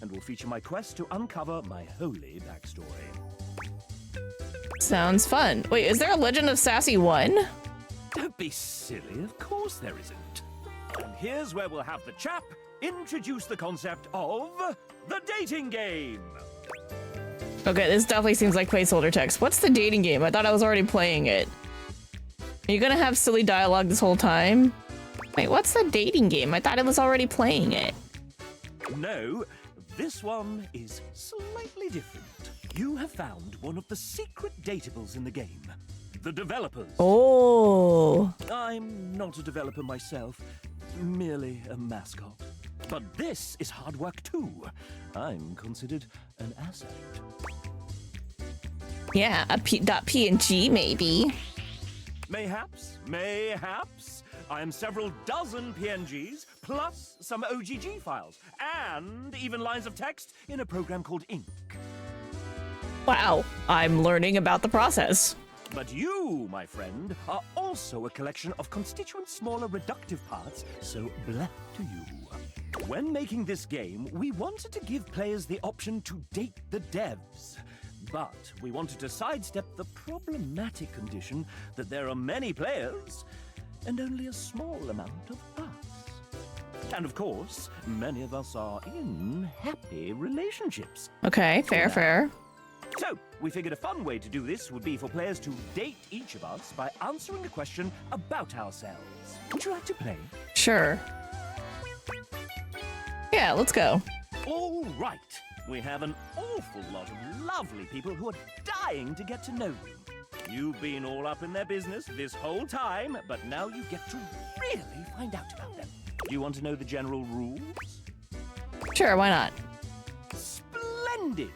and will feature my quest to uncover my holy backstory. Sounds fun. Wait, is there a Legend of Sassy 1? Don't be silly, of course there isn't. And here's where we'll have the chap introduce the concept of the dating game. Okay, this definitely seems like placeholder text. What's the dating game? I thought I was already playing it. Are you gonna have silly dialogue this whole time? Wait, what's the dating game? I thought I was already playing it. No, this one is slightly different. You have found one of the secret datables in the game. The developers. Oh. I'm not a developer myself, merely a mascot. But this is hard work too. I'm considered an asset. Yeah, a .png maybe. Mayhaps, mayhaps. I am several dozen PNGs, plus some OGG files, and even lines of text in a program called Ink. Wow, I'm learning about the process. But you, my friend, are also a collection of constituent smaller reductive parts, so blah to you. When making this game, we wanted to give players the option to date the devs. But we wanted to sidestep the problematic condition that there are many players and only a small amount of us. And of course, many of us are in happy relationships. Okay, fair, fair. So, we figured a fun way to do this would be for players to date each of us by answering a question about ourselves. Would you like to play? Sure. Yeah, let's go. All right. We have an awful lot of lovely people who are dying to get to know you. You've been all up in their business this whole time, but now you get to really find out about them. Do you want to know the general rules? Sure, why not? Splendid!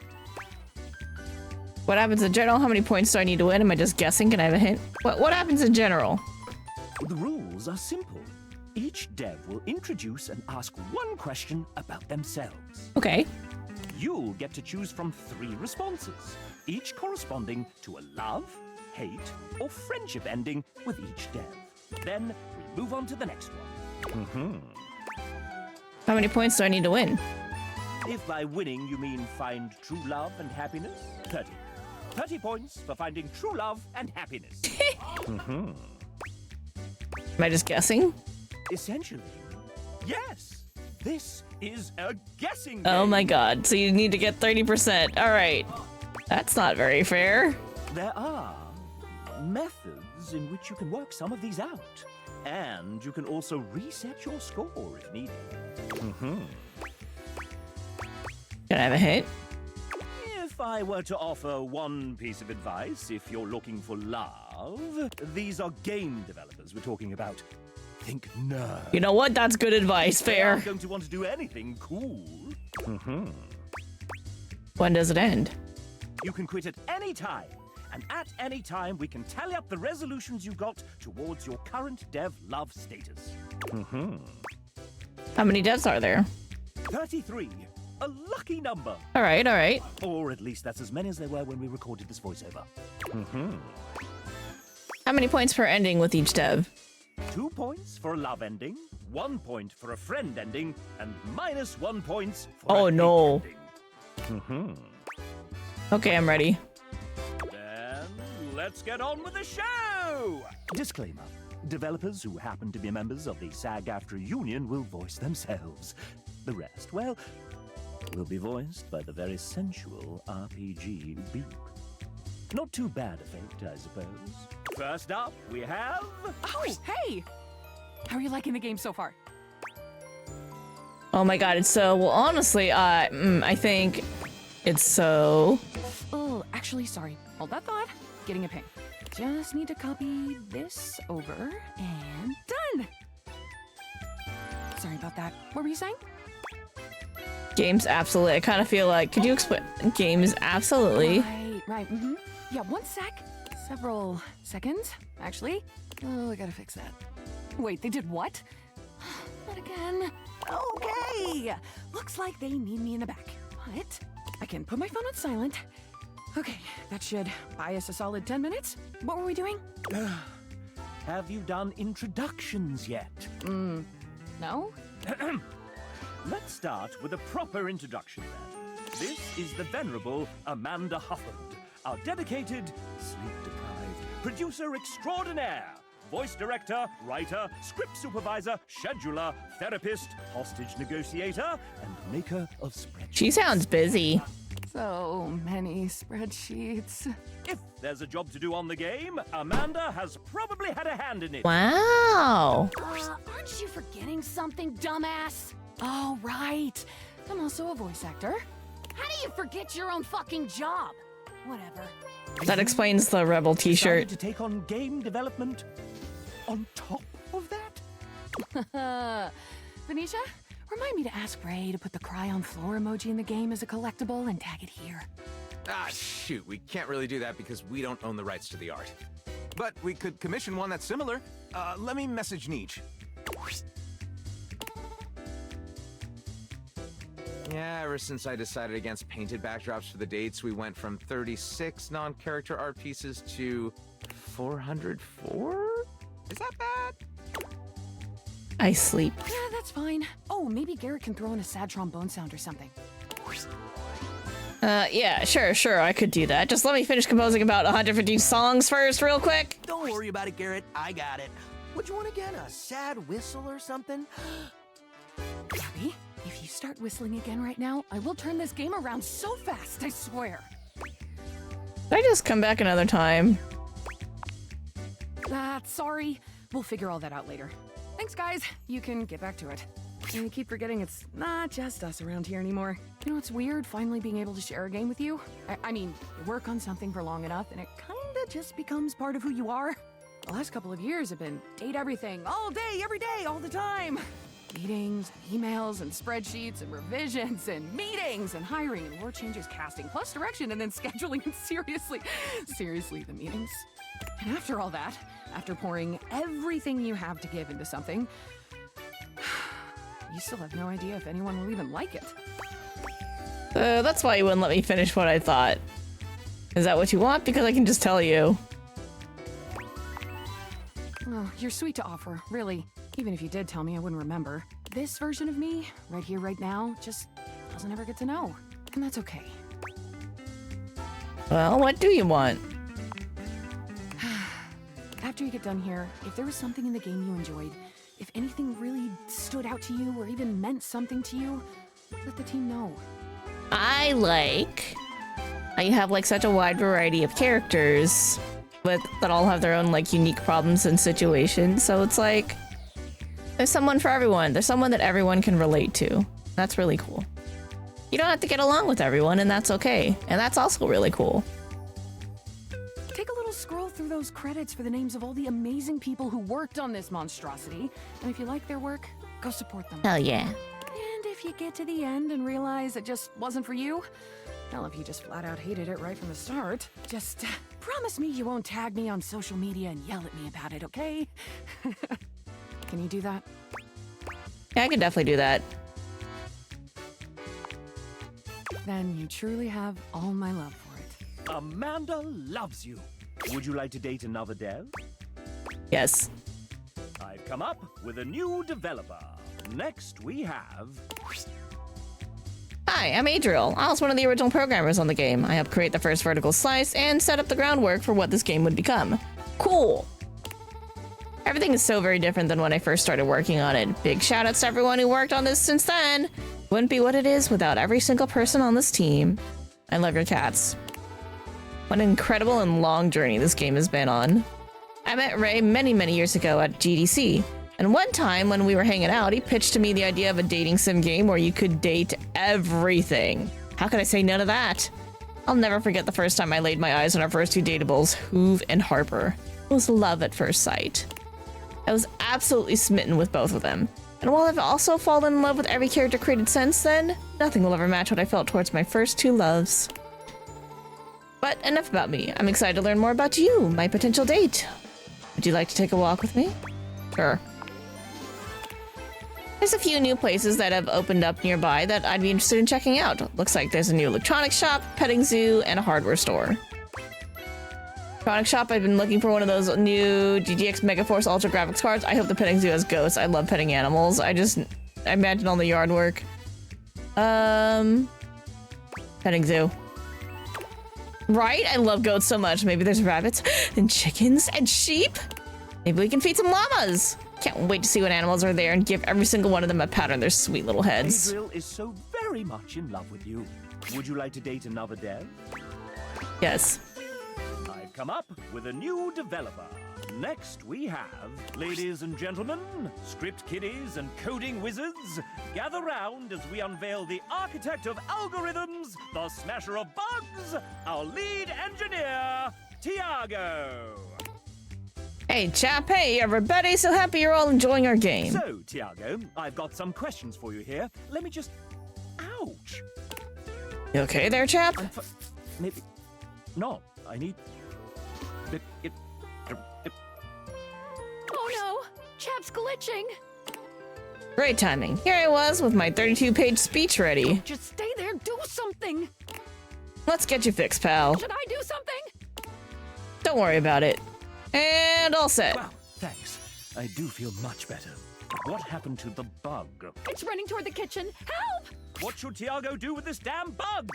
What happens in general? How many points do I need to win? Am I just guessing? Can I have a hint? What happens in general? The rules are simple. Each dev will introduce and ask one question about themselves. Okay. You'll get to choose from 3 responses, each corresponding to a love, hate, or friendship ending with each dev. Then we move on to the next one. How many points do I need to win? If by winning you mean find true love and happiness, 30. 30 points for finding true love and happiness. Am I just guessing? Essentially, yes. This is a guessing game. Oh my god, so you need to get 30%. Alright. That's not very fair. There are methods in which you can work some of these out. And you can also reset your score if needed. Can I have a hint? If I were to offer one piece of advice, if you're looking for love, these are game developers we're talking about. Think nerd. You know what? That's good advice. They Fair. aren't going to want to do anything cool. When does it end? You can quit at any time. And at any time, we can tally up the resolutions you got towards your current dev love status. How many devs are there? 33. A lucky number. Alright, alright. Or at least that's as many as there were when we recorded this voiceover. How many points per ending with each dev? 2 points for a love ending, 1 point for a friend ending, and -1 points for Oh a no. hate ending. Okay, I'm ready. Then let's get on with the show! Disclaimer. Developers who happen to be members of the SAG-AFTRA union will voice themselves. The rest, well, will be voiced by the very sensual RPG Beep. Not too bad a fate, I suppose. First up, we have... Oh, hey! How are you liking the game so far? Oh my god, it's so... Well, honestly, I think it's so... Oh, actually, sorry. Hold that thought. Getting a ping. Just need to copy this over and done! Sorry about that. What were you saying? Games absolutely. I kind of feel like... Could you explain? Games absolutely. Right, Yeah, 1 sec. Several seconds, actually. Oh, I gotta fix that. Wait, they did what? Not again. Okay! Looks like they need me in the back. But I can put my phone on silent. Okay, that should buy us a solid 10 minutes. What were we doing? Have you done introductions yet? No? Let's start with a proper introduction then. This is the venerable Amanda Hufford, our dedicated, sleep-deprived producer extraordinaire, voice director, writer, script supervisor, scheduler, therapist, hostage negotiator, and maker of spreadsheets. She sounds busy. So many spreadsheets. If there's a job to do on the game, Amanda has probably had a hand in it. Wow. Aren't you forgetting something, dumbass? Oh, right. I'm also a voice actor. How do you forget your own fucking job? Whatever. That explains the Rebel t-shirt. Decided to take on game development on top of that? Venetia, remind me to ask Ray to put the cry on floor emoji in the game as a collectible and tag it here. Ah, shoot, we can't really do that because we don't own the rights to the art. But we could commission one that's similar. Let me message Neech. Yeah, ever since I decided against painted backdrops for the dates, we went from 36 non-character art pieces to 404? Is that bad? I sleep. Yeah, that's fine. Oh, maybe Garrett can throw in a sad trombone sound or something. Yeah, sure, I could do that. Just let me finish composing about 150 songs first, real quick. Don't worry about it, Garrett. I got it. Would you want again a sad whistle or something? Abby, if you start whistling again right now, I will turn this game around so fast, I swear. Did I just come back another time? Sorry. We'll figure all that out later. Thanks, guys. You can get back to it. I keep forgetting it's not just us around here anymore. You know, it's weird finally being able to share a game with you. I mean, you work on something for long enough and it kinda just becomes part of who you are. The last couple of years have been date everything, all day, every day, all the time. Meetings, emails, and spreadsheets, and revisions, and meetings, and hiring, and war changes, casting, plus direction, and then scheduling, and seriously, the meetings. And after all that, after pouring everything you have to give into something, you still have no idea if anyone will even like it. That's why you wouldn't let me finish what I thought. Is that what you want? Because I can just tell you. Oh, you're sweet to offer, really. Even if you did tell me, I wouldn't remember. This version of me, right here, right now, just doesn't ever get to know. And that's okay. Well, what do you want? After you get done here, if there was something in the game you enjoyed, if anything really stood out to you or even meant something to you, let the team know. I like how you have like such a wide variety of characters that all have their own like unique problems and situations. So it's like there's someone for everyone. There's someone that everyone can relate to. That's really cool. You don't have to get along with everyone, and that's okay. And that's also really cool. Take a little scroll through those credits for the names of all the amazing people who worked on this monstrosity. And if you like their work, go support them. Hell yeah. And if you get to the end and realize it just wasn't for you, hell, if you just flat out hated it right from the start, just promise me you won't tag me on social media and yell at me about it, okay? Can you do that? Yeah, I can definitely do that. Then you truly have all my love for it. Amanda loves you. Would you like to date another dev? Yes. I've come up with a new developer. Next we have... Hi, I'm Adriel. I was one of the original programmers on the game. I helped create the first vertical slice and set up the groundwork for what this game would become. Cool. Everything is so very different than when I first started working on it. Big shoutouts to everyone who worked on this since then. Wouldn't be what it is without every single person on this team. I love your cats. What an incredible and long journey this game has been on. I met Ray many, many years ago at GDC. And one time when we were hanging out, he pitched to me the idea of a dating sim game where you could date everything. How could I say no to that? I'll never forget the first time I laid my eyes on our first two datables, Hoove and Harper. It was love at first sight. I was absolutely smitten with both of them. And while I've also fallen in love with every character created since then, nothing will ever match what I felt towards my first two loves. But enough about me. I'm excited to learn more about you, my potential date. Would you like to take a walk with me? Sure. There's a few new places that have opened up nearby that I'd be interested in checking out. Looks like there's a new electronics shop, petting zoo, and a hardware store. Electronics shop, I've been looking for one of those new GTX Megaforce Ultra graphics cards. I hope the petting zoo has ghosts. I love petting animals. I imagine all the yard work. Petting zoo. Right? I love goats so much. Maybe there's rabbits and chickens and sheep. Maybe we can feed some llamas. Can't wait to see what animals are there and give every single one of them a pat on their sweet little heads. Adriel is so very much in love with you. Would you like to date another dev? Yes. I've come up with a new developer. Next we have, ladies and gentlemen, script kiddies and coding wizards, gather round as we unveil the architect of algorithms, the smasher of bugs, our lead engineer, Tiago. Hey, chap, hey, everybody. So happy you're all enjoying our game. So, Tiago, I've got some questions for you here. Let me just... Ouch! You okay there, chap? Maybe... No, I need... Oh no! Chap's glitching! Great timing. Here I was with my 32-page speech ready. Just stay there, do something! Let's get you fixed, pal. Should I do something? Don't worry about it. And all set. Wow, thanks. I do feel much better. What happened to the bug? It's running toward the kitchen. Help! What should Tiago do with this damn bug?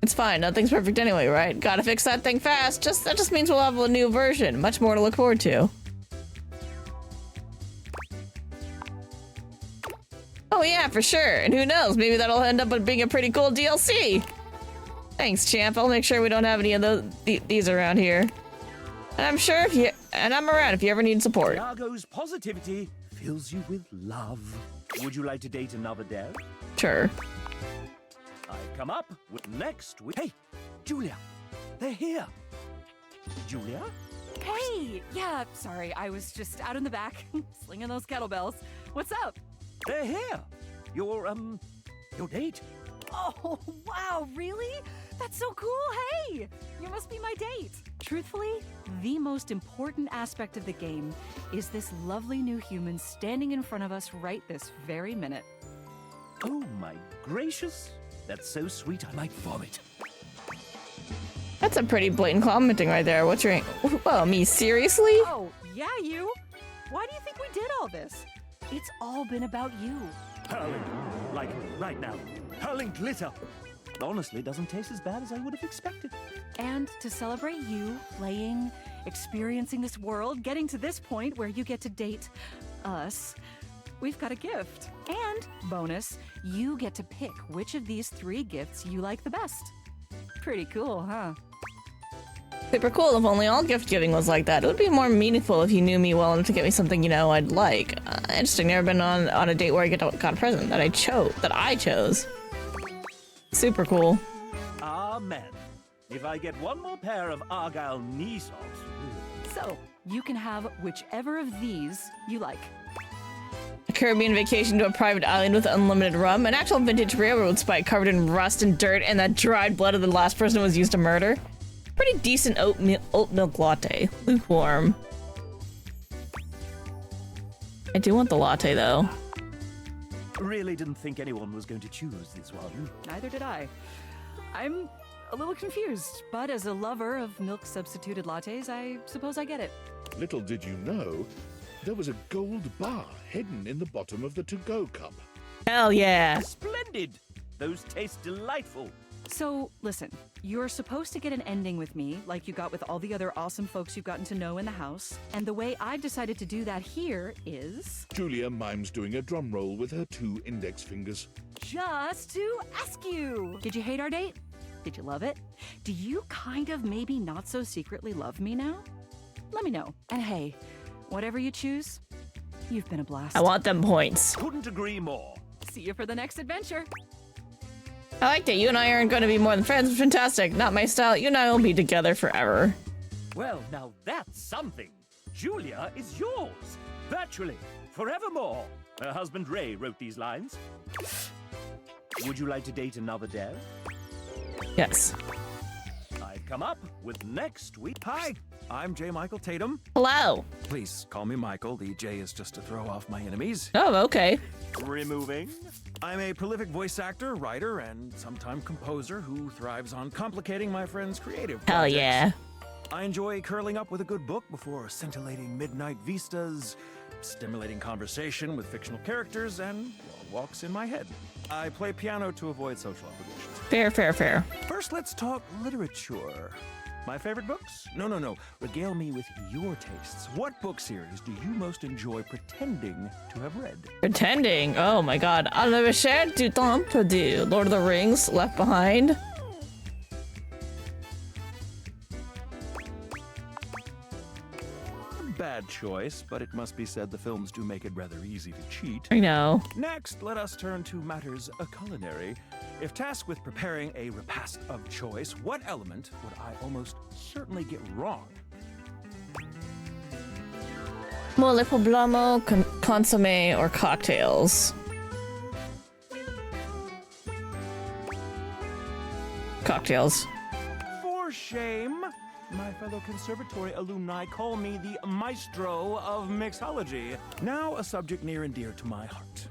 It's fine. Nothing's perfect anyway, right? Gotta fix that thing fast. That just means we'll have a new version. Much more to look forward to. Oh yeah, for sure. And who knows? Maybe that'll end up being a pretty cool DLC. Thanks, champ. I'll make sure we don't have any of these around here. And I'm sure I'm around if you ever need support. Tiago's positivity fills you with love. Would you like to date another dev? Sure. I come up with next week. Hey, Julia, they're here. Julia? Hey! Yeah, sorry, I was just out in the back, slinging those kettlebells. What's up? They're here. Your date. Oh, wow, really? That's so cool, hey! You must be my date. Truthfully, the most important aspect of the game is this lovely new human standing in front of us right this very minute. Oh my gracious. That's so sweet I might vomit. That's a pretty blatant commenting right there. What's your... Whoa, me, seriously? Oh, yeah, you. Why do you think we did all this? It's all been about you. Hurling. Like, right now. Hurling glitter. Honestly, doesn't taste as bad as I would have expected. And to celebrate you playing, experiencing this world, getting to this point where you get to date us, we've got a gift. And, bonus, you get to pick which of these 3 gifts you like the best. Pretty cool, huh? Super cool. If only all gift giving was like that. It would be more meaningful if you knew me well enough to get me something, you know, I'd like. Interesting. Never been on a date where I got a present that I chose. Super cool. Amen. If I get one more pair of Argyle knee socks. So, you can have whichever of these you like. A Caribbean vacation to a private island with unlimited rum, an actual vintage railroad spike covered in rust and dirt, and that dried blood of the last person who was used to murder. Pretty decent oat milk latte. Lukewarm. I do want the latte, though. Really didn't think anyone was going to choose this one. Neither did I. I'm a little confused, but as a lover of milk-substituted lattes, I suppose I get it. Little did you know, there was a gold bar hidden in the bottom of the to-go cup. Hell yeah. Splendid! Those taste delightful. So, listen, you're supposed to get an ending with me, like you got with all the other awesome folks you've gotten to know in the house. And the way I've decided to do that here is... Julia mimes doing a drum roll with her 2 index fingers. Just to ask you. Did you hate our date? Did you love it? Do you kind of maybe not so secretly love me now? Let me know. And hey, whatever you choose, you've been a blast. I want them points. Couldn't agree more. See you for the next adventure. I like that. You and I aren't going to be more than friends. Fantastic. Not my style. You and I will be together forever. Well, now that's something. Julia is yours. Virtually. Forevermore. Her husband Ray wrote these lines. Would you like to date another dev? Yes. I've come up with next week. Hi, I'm J. Michael Tatum. Hello. Please call me Michael. The J is just to throw off my enemies. Oh, okay. Removing. I'm a prolific voice actor, writer, and sometime composer who thrives on complicating my friends' creative projects. Hell yeah. I enjoy curling up with a good book before scintillating midnight vistas, stimulating conversation with fictional characters, and long walks in my head. I play piano to avoid social obligations. Fair, fair, fair. First, let's talk literature. My favorite books? No. Regale me with your tastes. What book series do you most enjoy pretending to have read? Pretending? Oh my god. I'll never share du temps perdu. Lord of the Rings, Left Behind. Bad choice, but it must be said the films do make it rather easy to cheat. I know. Next, let us turn to matters culinary. If tasked with preparing a repast of choice, what element would I almost certainly get wrong? Mole poblano, consomme, or cocktails? Cocktails. For shame. My fellow conservatory alumni call me the maestro of mixology. Now a subject near and dear to my heart.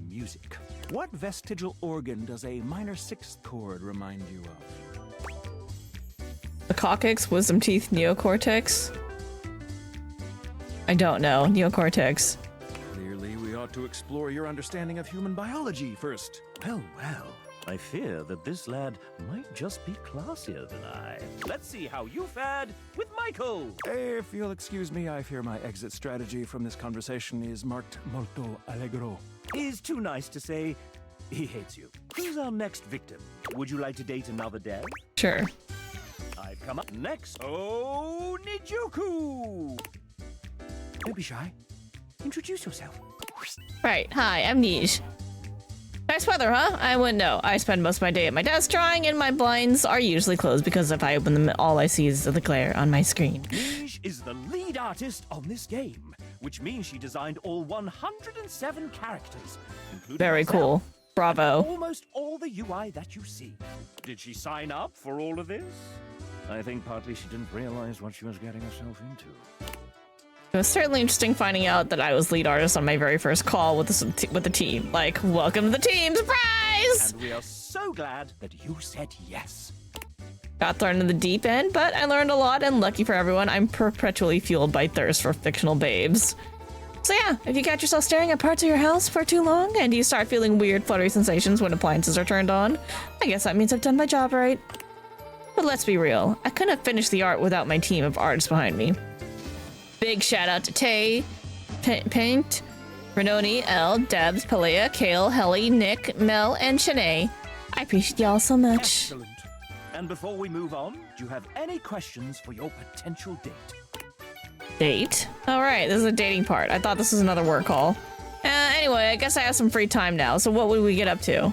Music. What vestigial organ does a minor sixth chord remind you of? The coccyx, wisdom teeth, neocortex? I don't know. Neocortex. Clearly, we ought to explore your understanding of human biology first. Well, well. I fear that this lad might just be classier than I. Let's see how you fared with Michael. If you'll excuse me, I fear my exit strategy from this conversation is marked molto allegro. Is too nice to say he hates you. Who's our next victim? Would you like to date another dev? Sure. I've come up next. Oh, Nijuku! Don't be shy. Introduce yourself. Right. Hi, I'm Nij. Nice weather, huh? I wouldn't know. I spend most of my day at my desk drawing, and my blinds are usually closed because if I open them, all I see is the glare on my screen. Nij is the lead artist on this game, which means she designed all 107 characters, including Very herself, cool. Bravo. and almost all the UI that you see. Did she sign up for all of this? I think partly she didn't realize what she was getting herself into. It was certainly interesting finding out that I was lead artist on my very first call with the team. Like, welcome to the team, surprise! And we are so glad that you said yes. Got thrown in the deep end, but I learned a lot, and lucky for everyone, I'm perpetually fueled by thirst for fictional babes. So yeah, if you catch yourself staring at parts of your house for too long, and you start feeling weird fluttery sensations when appliances are turned on, I guess that means I've done my job right. But let's be real, I couldn't have finished the art without my team of artists behind me. Big shout out to Tay, Paint, Renoni, Elle, Debs, Palea, Kale, Helly, Nick, Mel, and Shanae. I appreciate y'all so much. Excellent. And before we move on, do you have any questions for your potential date? Date? Alright, this is a dating part. I thought this was another work call. Anyway, I guess I have some free time now, so what would we get up to?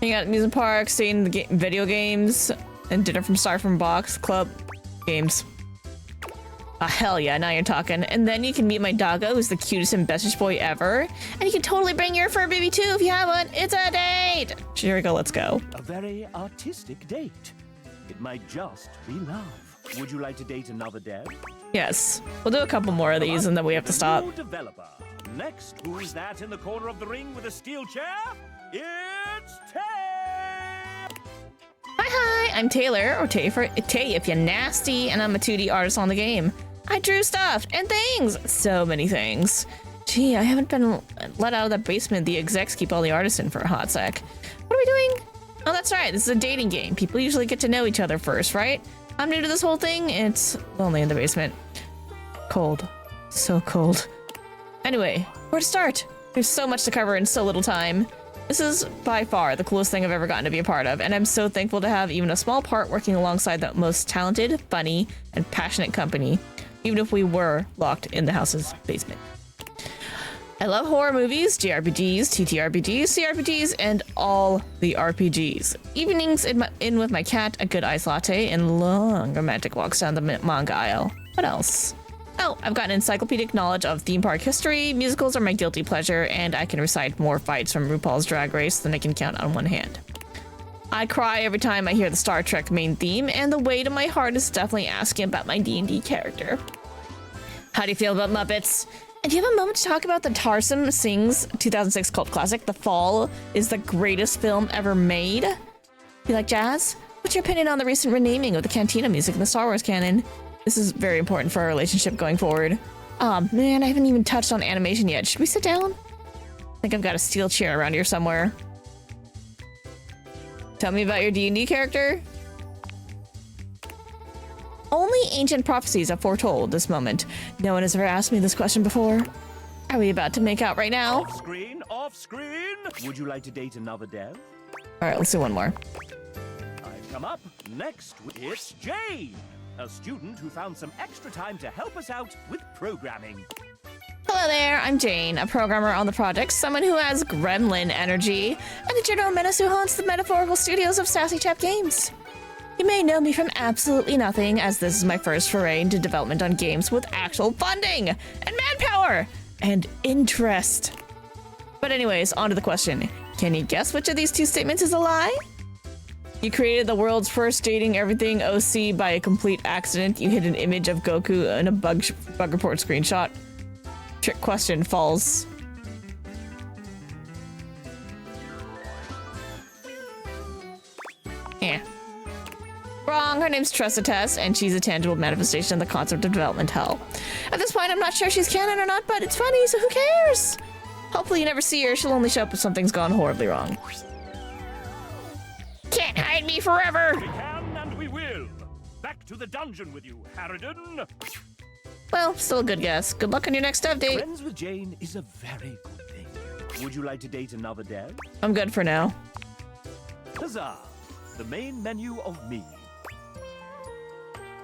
Hang out at amusement parks, seeing the video games, and dinner from Star from Box, Club, games. Ah, hell yeah, now you're talking. And then you can meet my doggo, who's the cutest and bestest boy ever. And you can totally bring your fur baby too if you have one. It's a date! Here we go, let's go. A very artistic date. It might just be love. Would you like to date another dev? Yes. We'll do a couple more of these and then we have to stop. New developer. Next, who's that in the corner of the ring with a steel chair? It's Tay! Hi, I'm Taylor, or Tay if you're nasty, and I'm a 2D artist on the game. I drew stuff and things, so many things. Gee, I haven't been let out of that basement the execs keep all the artists in for a hot sec. What are we doing? Oh, that's right, this is a dating game. People usually get to know each other first, right? I'm new to this whole thing. It's lonely in the basement. Cold. So cold. Anyway, where to start? There's so much to cover in so little time. This is by far the coolest thing I've ever gotten to be a part of, and I'm so thankful to have even a small part working alongside the most talented, funny, and passionate company, even if we were locked in the house's basement. I love horror movies, JRPGs, TTRPGs, CRPGs, and all the RPGs. Evenings in with my cat, a good iced latte, and long romantic walks down the manga aisle. What else? Oh, I've got an encyclopedic knowledge of theme park history, musicals are my guilty pleasure, and I can recite more fights from RuPaul's Drag Race than I can count on one hand. I cry every time I hear the Star Trek main theme, and the weight of my heart is definitely asking about my D&D character. How do you feel about Muppets? And do you have a moment to talk about the Tarsem Sings 2006 cult classic, The Fall is the greatest film ever made? You like jazz? What's your opinion on the recent renaming of the Cantina music in the Star Wars canon? This is very important for our relationship going forward. Oh man, I haven't even touched on animation yet. Should we sit down? I think I've got a steel chair around here somewhere. Tell me about your D&D character. Only ancient prophecies have foretold this moment. No one has ever asked me this question before. Are we about to make out right now? Off screen, off screen. Would you like to date another dev? All right, let's do one more. I've come up. Next, it's Jane, a student who found some extra time to help us out with programming. Hello there, I'm Jane, a programmer on the project, someone who has gremlin energy, and the general menace who haunts the metaphorical studios of Sassy Chap Games. You may know me from absolutely nothing, as this is my first foray into development on games with actual funding, and manpower, and interest. But anyways, on to the question. Can you guess which of these two statements is a lie? You created the world's first dating everything OC by a complete accident. You hid an image of Goku in a bug report screenshot. Trick question, false. Yeah. Wrong, her name's Tressates, and she's a tangible manifestation of the concept of development hell. At this point, I'm not sure if she's canon or not, but it's funny, so who cares? Hopefully you never see her, she'll only show up if something's gone horribly wrong. Can't hide me forever! We can and we will. Back to the dungeon with you, Harridan. Well, still a good guess. Good luck on your next update. Friends with Jane is a very good thing. Would you like to date another dad? I'm good for now. Huzzah! The main menu of me.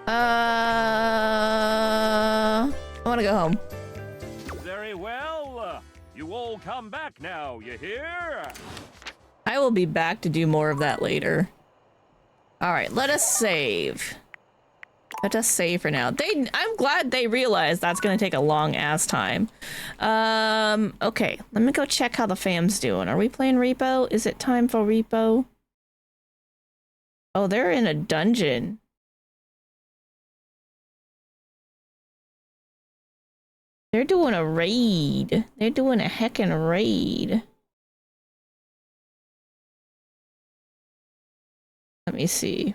I want to go home. Very well. You all come back now, you hear? I will be back to do more of that later. All right, let us save. Let us save for now. I'm glad they realized that's gonna take a long ass time. Okay, let me go check how the fam's doing. Are we playing Repo? Is it time for Repo? Oh, they're in a dungeon. They're doing a raid. They're doing a heckin' raid. Let me see.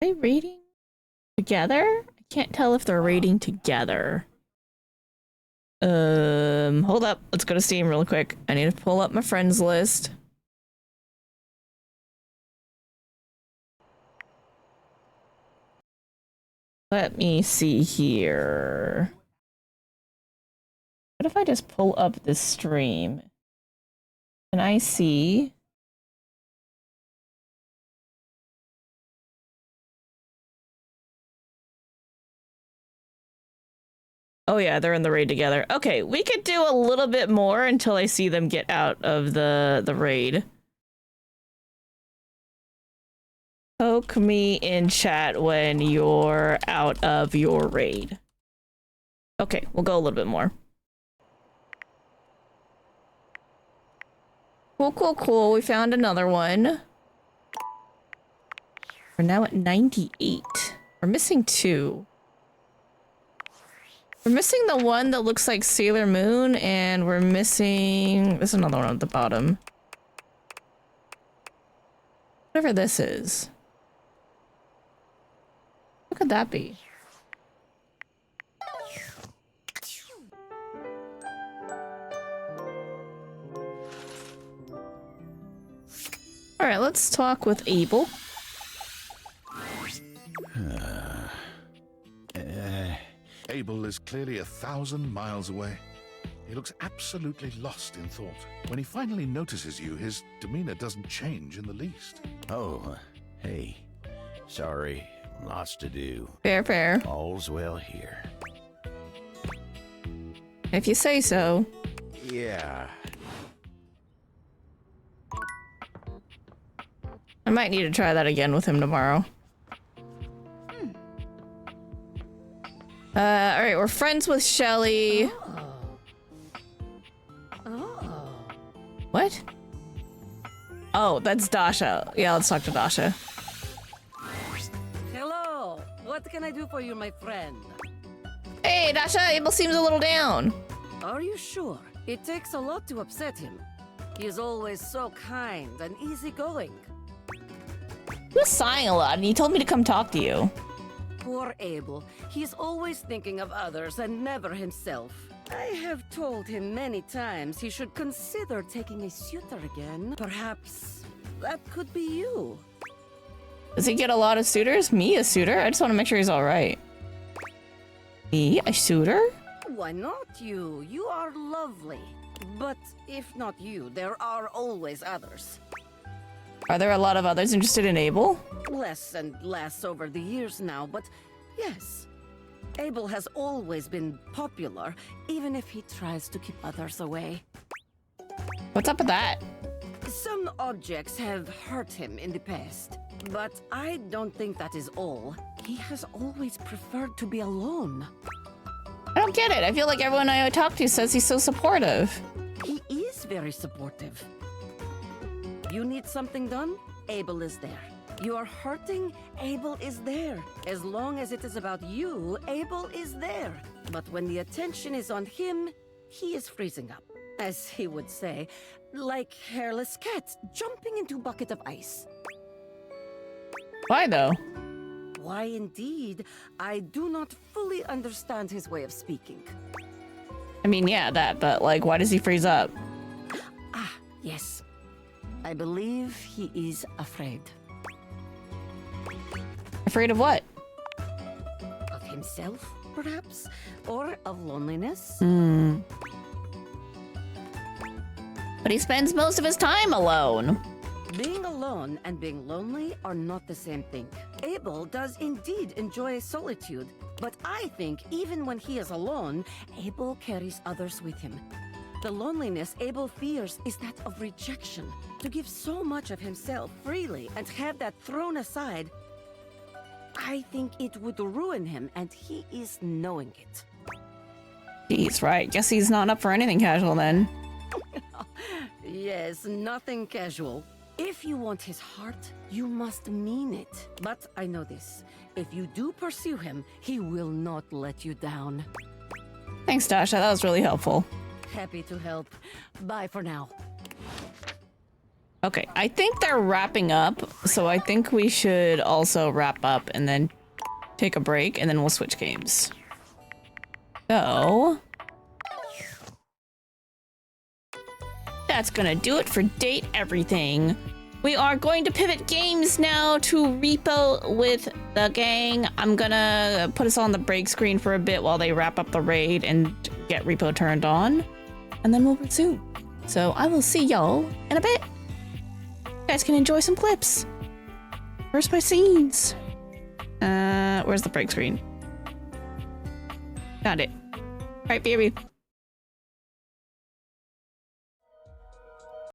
Are they raiding together? I can't tell if they're raiding together. Hold up. Let's go to Steam real quick. I need to pull up my friends list. Let me see here. What if I just pull up this stream? Can I see? Oh yeah, they're in the raid together. Okay, we could do a little bit more until I see them get out of the raid. Poke me in chat when you're out of your raid. Okay, we'll go a little bit more. Cool, cool, cool. We found another one. We're now at 98. We're missing 2. We're missing the one that looks like Sailor Moon, and we're missing... There's another one at the bottom. Whatever this is. What could that be? Alright, let's talk with Abel. Abel is clearly 1,000 miles away. He looks absolutely lost in thought. When he finally notices you, his demeanor doesn't change in the least. Oh, hey. Sorry, lots to do. Fair, fair. All's well here. If you say so. Yeah. I might need to try that again with him tomorrow. Alright, we're friends with Shelly. Oh. What? Oh, that's Dasha. Yeah, let's talk to Dasha. Hello. What can I do for you, my friend? Hey, Dasha, Abel seems a little down. Are you sure? It takes a lot to upset him. He is always so kind and easygoing. He was sighing a lot, and he told me to come talk to you. Poor Abel. He's always thinking of others and never himself. I have told him many times he should consider taking a suitor again. Perhaps that could be you. Does he get a lot of suitors? Me, a suitor? I just want to make sure he's alright. Me, a suitor? Why not you? You are lovely. But if not you, there are always others. Are there a lot of others interested in Abel? Less and less over the years now, but yes. Abel has always been popular, even if he tries to keep others away. What's up with that? Some objects have hurt him in the past, but I don't think that is all. He has always preferred to be alone. I don't get it. I feel like everyone I talk to says he's so supportive. He is very supportive. You need something done? Abel is there. You are hurting? Abel is there. As long as it is about you, Abel is there. But when the attention is on him, he is freezing up. As he would say, like hairless cats jumping into a bucket of ice. Why though? Why indeed? I do not fully understand his way of speaking. I mean, yeah, that, but like, why does he freeze up? Ah, yes. I believe he is afraid. Afraid of what? Of himself, perhaps? Or of loneliness? But he spends most of his time alone. Being alone and being lonely are not the same thing. Abel does indeed enjoy solitude, but I think even when he is alone, Abel carries others with him. The loneliness Abel fears is that of rejection. To give so much of himself freely and have that thrown aside, I think it would ruin him, and he is knowing it. He's right. Guess he's not up for anything casual then. Yes, nothing casual. If you want his heart, you must mean it. But I know this. If you do pursue him, he will not let you down. Thanks, Dasha. That was really helpful. Happy to help. Bye for now. Okay, I think they're wrapping up, so I think we should also wrap up and then take a break, and then we'll switch games. So... that's gonna do it for Date Everything. We are going to pivot games now to Repo with the gang. I'm gonna put us on the break screen for a bit while they wrap up the raid and get Repo turned on, and then we'll resume. So I will see y'all in a bit. You guys can enjoy some clips. Where's my scenes? Where's the break screen? Found it. All right, baby.